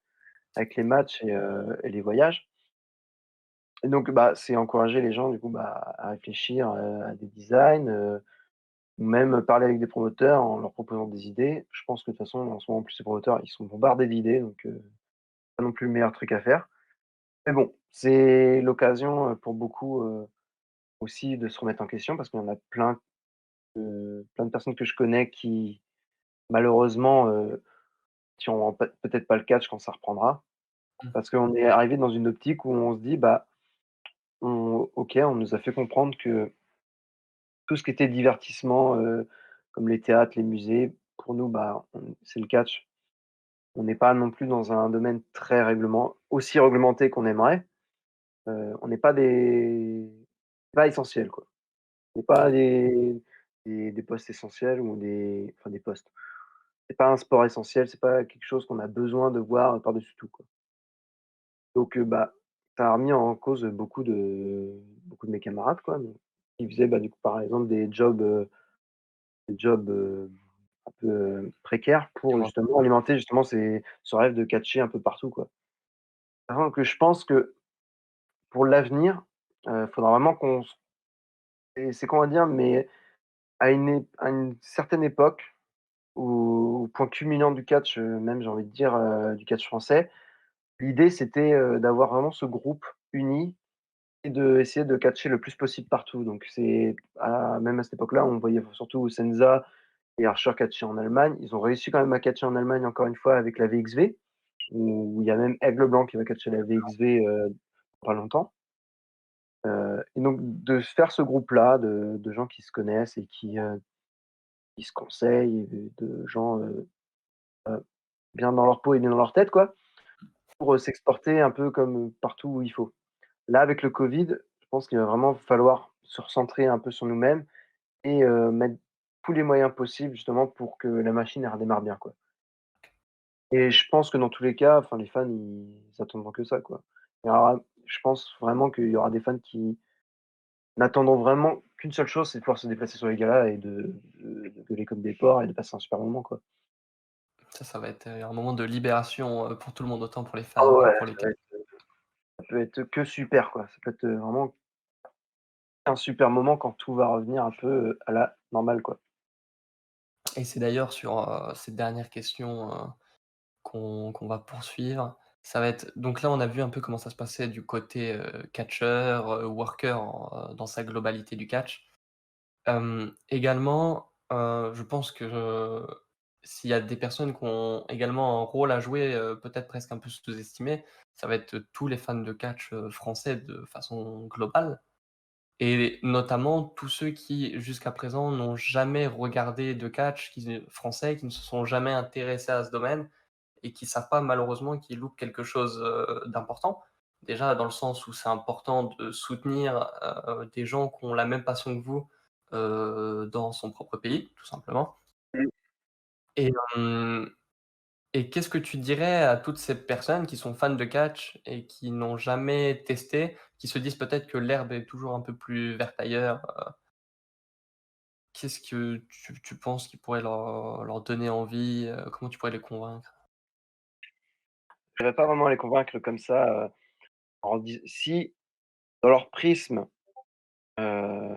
avec les matchs et les voyages. Et donc, bah, c'est encourager les gens, du coup, bah, à réfléchir, à des designs, ou même parler avec des promoteurs en leur proposant des idées. Je pense que de toute façon, en ce moment, en plus, les promoteurs, ils sont bombardés d'idées, donc pas non plus le meilleur truc à faire. Mais bon, c'est l'occasion, pour beaucoup, aussi de se remettre en question parce qu'il y en a plein de personnes que je connais qui malheureusement, tireront peut-être pas le catch quand ça reprendra. Mmh. Parce qu'on est arrivé dans une optique où on se dit: «Bah, on nous a fait comprendre que tout ce qui était divertissement, comme les théâtres, les musées, pour nous, bah, c'est le catch». On n'est pas non plus dans un domaine très aussi réglementé qu'on aimerait. On n'est pas essentiel, quoi. On n'est pas Ouais. des postes essentiels ou des postes. C'est pas un sport essentiel, c'est pas quelque chose qu'on a besoin de voir par-dessus tout, quoi. Donc, bah, ça a remis en cause beaucoup de mes camarades, quoi, donc qui faisaient, bah, du coup, par exemple, des jobs un peu, précaires pour Effectivement. justement alimenter justement ce rêve de catcher un peu partout, quoi. Sachant que je pense que pour l'avenir, faudra vraiment qu'on s et c'est con à dire, mais à une certaine époque, au point culminant du catch, même j'ai envie de dire, du catch français, l'idée c'était, d'avoir vraiment ce groupe uni et d'essayer de catcher le plus possible partout. Donc même à cette époque-là, on voyait surtout Senza et Archer catcher en Allemagne. Ils ont réussi quand même à catcher en Allemagne encore une fois avec la VXV, où il y a même Aigle Blanc qui va catcher la VXV, pas longtemps. Et donc de se faire ce groupe-là de gens qui se connaissent et qui se conseillent, et de gens, bien dans leur peau et bien dans leur tête, quoi, pour, s'exporter un peu comme partout où il faut. Là, avec le Covid, je pense qu'il va vraiment falloir se recentrer un peu sur nous-mêmes et mettre tous les moyens possibles justement pour que la machine, elle redémarre bien, quoi. Et je pense que dans tous les cas, enfin les fans, ils attendront que ça, quoi. Il y aura Je pense vraiment qu'il y aura des fans qui n'attendront vraiment qu'une seule chose, c'est de pouvoir se déplacer sur les galas et de gueuler comme des porcs et de passer un super moment, quoi. Ça va être, un moment de libération, pour tout le monde, autant pour les Ah fans que ouais, pour les ça peut être que super, quoi. Ça peut être, vraiment un super moment quand tout va revenir un peu, à la normale, quoi. et c'est d'ailleurs sur, cette dernière question, qu'on va poursuivre. Ça va être donc là, on a vu un peu comment ça se passait du côté, catcheur, worker dans sa globalité du catch. Également, je pense que s'il y a des personnes qui ont également un rôle à jouer, peut-être presque un peu sous-estimé, ça va être tous les fans de catch, français de façon globale. Et notamment tous ceux qui, jusqu'à présent, n'ont jamais regardé de catch, français, qui ne se sont jamais intéressés à ce domaine et qui savent pas malheureusement qu'ils loupent quelque chose, d'important. Déjà dans le sens où c'est important de soutenir, des gens qui ont la même passion que vous, dans son propre pays, tout simplement. Mmh. Et Et qu'est-ce que tu dirais à toutes ces personnes qui sont fans de catch et qui n'ont jamais testé, qui se disent peut-être que l'herbe est toujours un peu plus verte ailleurs? Qu'est-ce que tu penses qui pourrait leur donner envie? Comment tu pourrais les convaincre? Je vais pas vraiment les convaincre comme ça, si dans leur prisme, heu,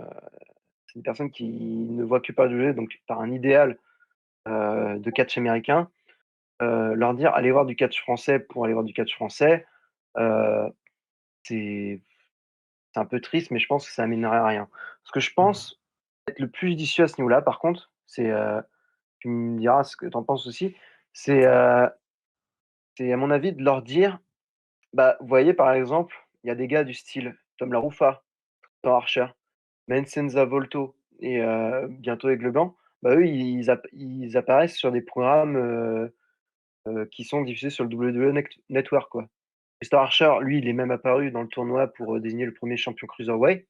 c'est une personne qui ne voit que par le jeu, donc par un idéal, de catch américain, leur dire: «Allez voir du catch français pour aller voir du catch français», heu, c'est c'est un peu triste, mais je pense que ça amènerait à rien. Ce que je Mmh. pense être le plus judicieux à ce niveau-là, par contre, tu me diras ce que tu en penses aussi, c'est, heu, c'est à mon avis de leur dire: «Bah, vous voyez, par exemple, il y a des gars du style Tom La Ruffa, Thor Archer, Vincenzo Volto et bientôt Aigle Blanc, bah, eux, ils apparaissent sur des programmes, qui sont diffusés sur le WWE Network, quoi. Star Archer, lui, il est même apparu dans le tournoi pour, désigner le premier champion cruiserweight.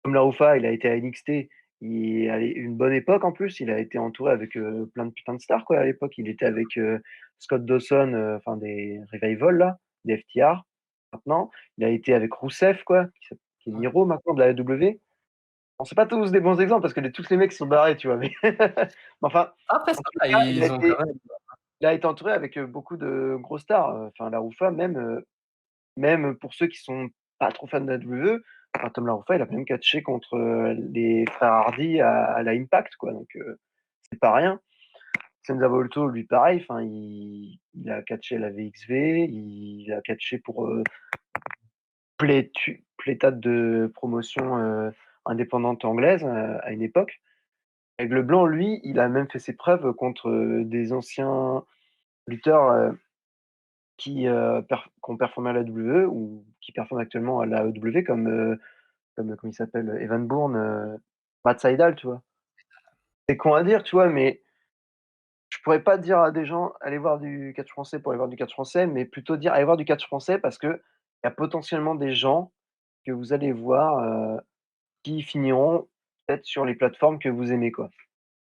Comme La Rufa, il a été à NXT, il a une bonne époque en plus, il a été entouré avec, plein de stars, quoi, à l'époque. Il était avec, Scott Dawson, enfin des Revival là, des FTR maintenant. Il a été avec Rusev, quoi, qui est Ouais. Miro maintenant de la AEW. Bon, c'est pas tous des bons exemples parce que tous les mecs sont barrés, tu vois? Mais mais enfin, Après ça en tout va, cas, ils ont quand même il a été entouré avec, beaucoup de grosses stars, enfin La Rufa même, même pour ceux qui sont pas trop fans de la WWE, enfin Tom La Rufa, il a quand même catché contre, les frères Hardy à la Impact, quoi, donc c'est pas rien. Senza Volto, lui pareil, enfin il a catché à la VXV, il a catché pour, pléthade de promotions, indépendantes anglaises, à une époque. Aigle Blanc, lui, il a même fait ses preuves contre, des anciens lutteurs, qui ont performé à la WWE ou qui performent actuellement à la AEW comme, comment il s'appelle? Evan Bourne, Matt Sydal, tu vois? C'est con à dire, tu vois? Mais je pourrais pas dire à des gens: «Allez voir du catch français pour aller voir du catch français», mais plutôt dire: «Allez voir du catch français» parce qu'il y a potentiellement des gens que vous allez voir, qui finiront peut-être sur les plateformes que vous aimez, quoi.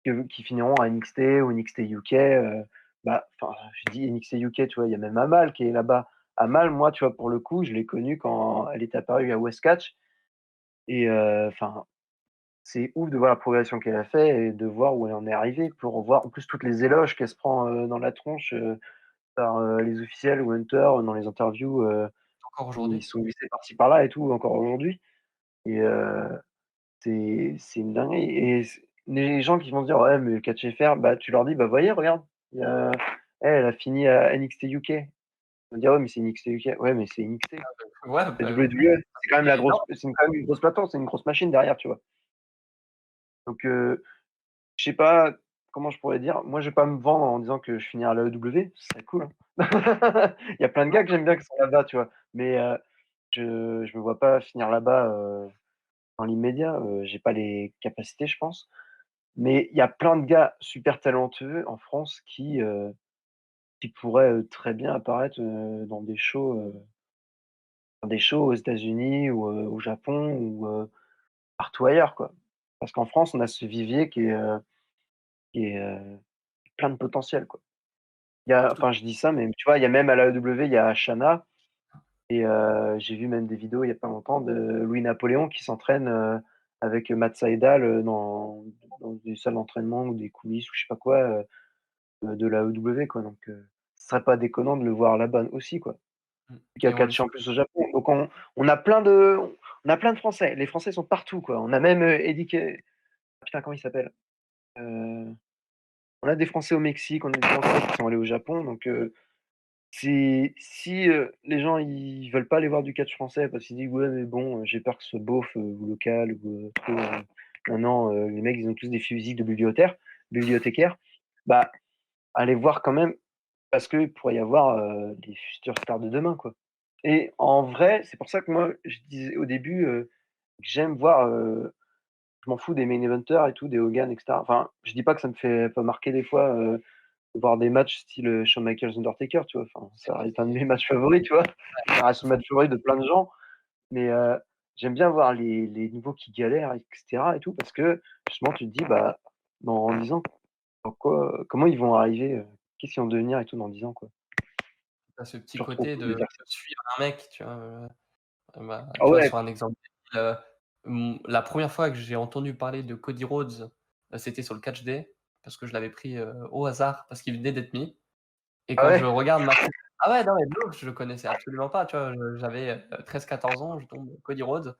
Qui finiront à NXT ou NXT UK, bah, enfin, je dis NXT UK, tu vois? Il y a même Amal qui est là-bas. Amal, moi, tu vois, pour le coup, je l'ai connue quand elle est apparue à West Catch et enfin, c'est ouf de voir la progression qu'elle a fait et de voir où elle en est arrivée, pour voir en plus toutes les éloges qu'elle se prend, dans la tronche, par, les officiels ou Hunter, dans les interviews, encore qui aujourd'hui. sont glissées par-ci par-là et tout, encore aujourd'hui et c'est une dinguerie et les gens qui vont se dire: «Ouais, mais catch FR», bah, tu leur dis: «Bah, voyez, regarde, il y a elle a fini à NXT UK». Ils vont dire: «Ouais, mais c'est NXT UK». Ouais, mais c'est NXT. Ouais, La bah, WWE, c'est quand même la non, grosse c'est quand même une grosse plateforme, c'est une grosse machine derrière, tu vois? Donc je sais pas comment je pourrais dire. Moi, je vais pas me vendre en disant que je finirai à la l'AEW, ce serait cool, hein. Il y a plein de gars que j'aime bien qui sont là-bas, tu vois? Mais je me vois pas finir là-bas, dans l'immédiat, j'ai pas les capacités, je pense. Mais il y a plein de gars super talentueux en France qui pourraient, très bien apparaître, dans des shows aux États-Unis ou, au Japon ou, partout ailleurs, quoi. Parce qu'en France, on a ce vivier qui est plein de potentiel, quoi. tout Enfin, je dis ça, mais tu vois, il y a même à la l'AEW, il y a Shana et j'ai vu même des vidéos il y a pas longtemps de Louis Napoléon qui s'entraîne, avec Matt Sydal, dans des salles d'entraînement ou des coulisses ou je sais pas quoi, de la AEW, quoi, donc ce serait pas déconnant de le voir là-bas aussi, quoi. Qui a et on le catché sait en plus au Japon, donc on a plein de on a plein de Français. Les Français sont partout, quoi. On a même, Eddie Ke putain, comment il s'appelle? Heu, on a des Français au Mexique, on a des Français qui sont allés au Japon, donc si, les gens ils veulent pas aller voir du catch français parce qu'ils disent: «Ouais, mais bon, j'ai peur que ce soit beauf, ou local ou, trop, non, non, les mecs ils ont tous des physiques de bibliothécaires», bah, allez voir quand même parce qu'il pourrait y avoir, des futures stars de demain, quoi. Et en vrai, c'est pour ça que moi, je disais au début, que j'aime voir, je m'en fous des main eventers et tout, des Hogan et cetera. Enfin, je dis pas que ça me fait pas marquer des fois, de voir des matchs style, Shawn Michaels Undertaker, tu vois? Enfin, c'est ça vrai reste un de mes matchs favoris, tu vois? Ça reste le match favori de plein de gens, mais j'aime bien voir les nouveaux qui galèrent et cetera et tout parce que justement tu te dis, bah, dans 10 ans, comment ils vont arriver, qu'est-ce qu'ils vont devenir et tout dans 10 ans, quoi. Tu ce petit Toujours trop côté cool de de dire ça. suivre un mec, tu vois? Bah, Ah tu vois, ouais, sur un exemple, la première fois que j'ai entendu parler de Cody Rhodes, c'était sur le Catch Day, parce que je l'avais pris, au hasard, parce qu'il venait d'être mis. Et ah quand je ouais? regarde maintenant, ah ouais, non, mais de ouf, je le connaissais absolument pas, tu vois? J'avais, 13-14 ans, je tombe Cody Rhodes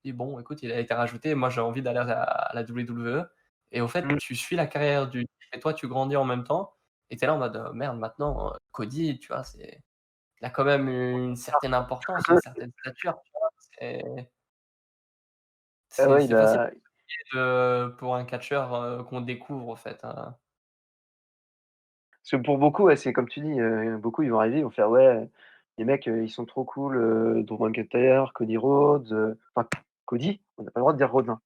et bon, écoute, il a été rajouté, moi j'ai envie d'aller à la WWE et au fait, Mmh. tu suis la carrière du et toi, tu grandis en même temps et tu es là en mode, «Merde, maintenant, Cody, tu vois, il a quand même une certaine importance, une certaine stature», tu vois? C'est Ah c'est ouais, c'est facile de pour un catcheur, qu'on découvre, au fait, hein. parce que pour beaucoup, ouais, c'est comme tu dis, beaucoup ils vont arriver, ils vont faire: «Ouais, les mecs, ils sont trop cool, Drew McIntyre, Cody Rhodes», enfin Cody, on n'a pas le droit de dire Rhodes, hein.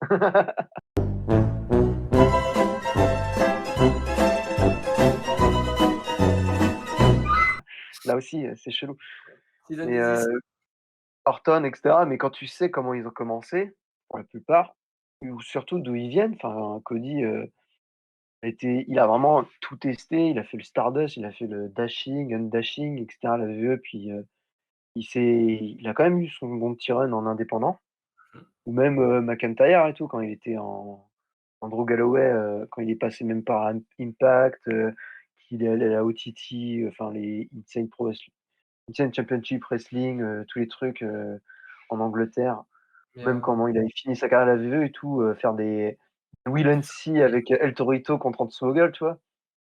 Là aussi, c'est chelou. Season Mais, 10. Orton et cetera, mais quand tu sais comment ils ont commencé, pour la plupart, ou surtout d'où ils viennent, enfin Cody, il a vraiment tout testé, il a fait le Stardust, il a fait le dashing, undashing et cetera, la VE, puis, il a quand même eu son bon petit run en indépendant, ou même, McIntyre et tout quand il était en Drew Galloway, quand il est passé même par Impact, qu'il est allé à la OTT, enfin les Insane Championship Wrestling, tous les trucs, en Angleterre. Mais, Même comment il avait fini sa carrière à la VE et tout, faire des Will and See avec El Torito contre Hornswoggle, tu vois?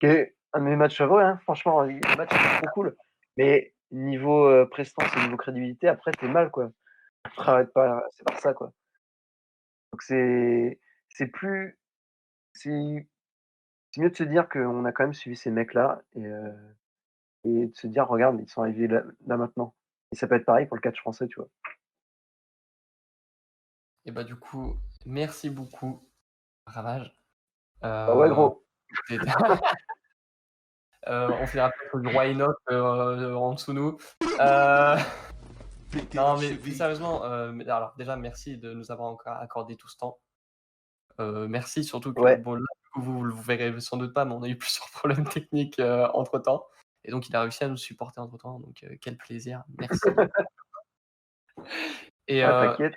Qui est un de mes matchs favoris, hein, franchement, le match était trop cool. Mais niveau, prestance et niveau crédibilité, après tu es mal, quoi. Après pas c'est par ça, quoi. Donc c'est plus c'est c'est mieux de se dire qu'on a quand même suivi ces mecs-là et de se dire: «Regarde, ils sont arrivés là maintenant» et ça peut être pareil pour le catch français, tu vois? et bah, du coup, merci beaucoup, Ravage. Bah ouais, Heu, gros. c'était on finira peut-être sur du roi Enoch, en dessous de nous. Non, mais plus sérieusement, mais alors déjà merci de nous avoir encore accordé tout ce temps. Merci surtout que Ouais. bon là, du coup, vous le verrez sans doute pas, mais on a eu plusieurs problèmes techniques, entre-temps et donc il a réussi à nous supporter entre-temps, donc quel plaisir. Merci beaucoup et Ah, t'inquiète.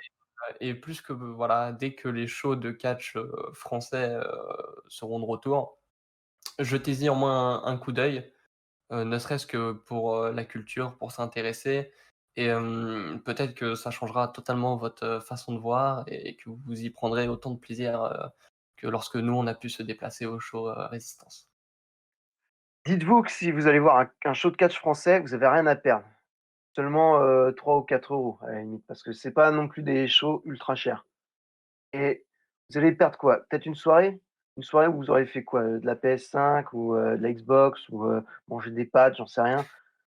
plus que voilà, dès que les shows de catch, français, seront de retour, jetez-y au moins un coup d'œil. Ne serait-ce que pour, la culture, pour s'intéresser et peut-être que ça changera totalement votre, façon de voir et que vous y prendrez autant de plaisir, que lorsque nous, on a pu se déplacer au show, Résistance. Dites-vous que si vous allez voir un show de catch français, vous avez rien à perdre. Seulement, 3 ou 4 € à la limite, parce que c'est pas non plus des shows ultra chers et vous allez perdre quoi? Peut-être une soirée? Une soirée où vous aurez fait quoi? De la PS5 ou, de la Xbox ou, manger des pâtes, j'en sais rien.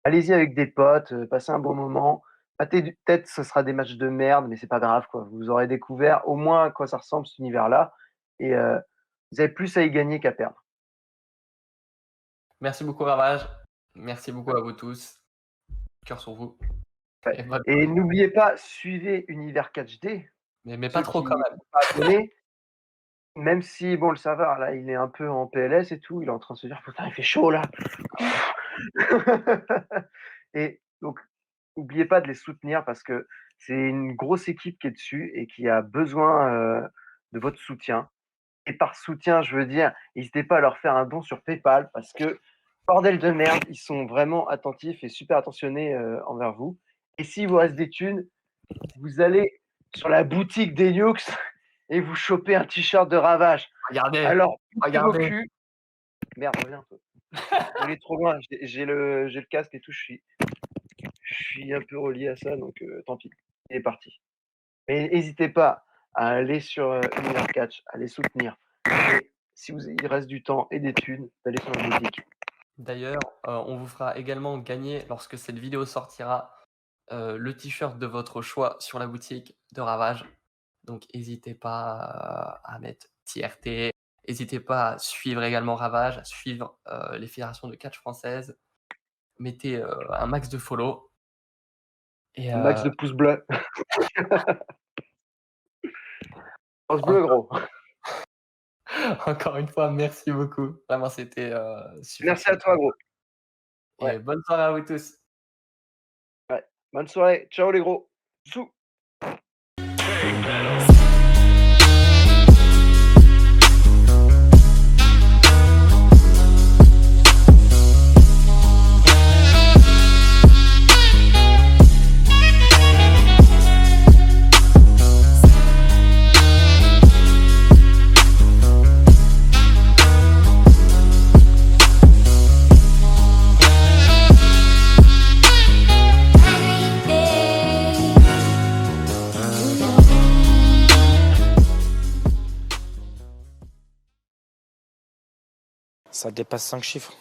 Allez-y avec des potes, passez un bon moment. Peut-être ce sera des matchs de merde, mais c'est pas grave quoi. Vous aurez découvert au moins à quoi ça ressemble cet univers-là et vous avez plus à y gagner qu'à perdre. Merci beaucoup Ravage, merci beaucoup à vous tous. Cœur sur vous Ouais et bonne et n'oubliez pas, suivez Univers Catch Day, mais pas ceux trop quand qui même. sont pas abonnés, même si bon le serveur là, il est un peu en PLS et tout, il est en train de se dire: «Putain, il fait chaud là!» et donc n'oubliez pas de les soutenir parce que c'est une grosse équipe qui est dessus et qui a besoin, de votre soutien et par soutien, je veux dire, n'hésitez pas à leur faire un don sur PayPal parce que, bordel de merde, ils sont vraiment attentifs et super attentionnés, envers vous et s'il vous reste des thunes, vous allez sur la boutique d'Heliox et vous chopez un t-shirt de Ravage. Regardez, Alors, poussez vos regardez. culs merde, reviens toi. Il est trop loin, j'ai le casque et tout, je suis un peu relié à ça donc tant pis, il est parti. Mais hésitez pas à aller sur, Univers Catch, à les soutenir et si il reste du temps et des thunes, d'aller sur la boutique. D'ailleurs, on vous fera également gagner lorsque cette vidéo sortira, le t-shirt de votre choix sur la boutique de Ravage. Donc n'hésitez pas, à mettre TRT, n'hésitez pas à suivre également Ravage, à suivre, les fédérations de catch françaises. Mettez, un max de follow et Un max de pouces bleus. Pouce bleu encore gros. encore une fois merci beaucoup. Vraiment c'était, super Merci à toi gros. Et Ouais. bonne soirée à vous tous. Bonne soirée. Ciao les gros. Bisous. Ça dépasse 5 chiffres.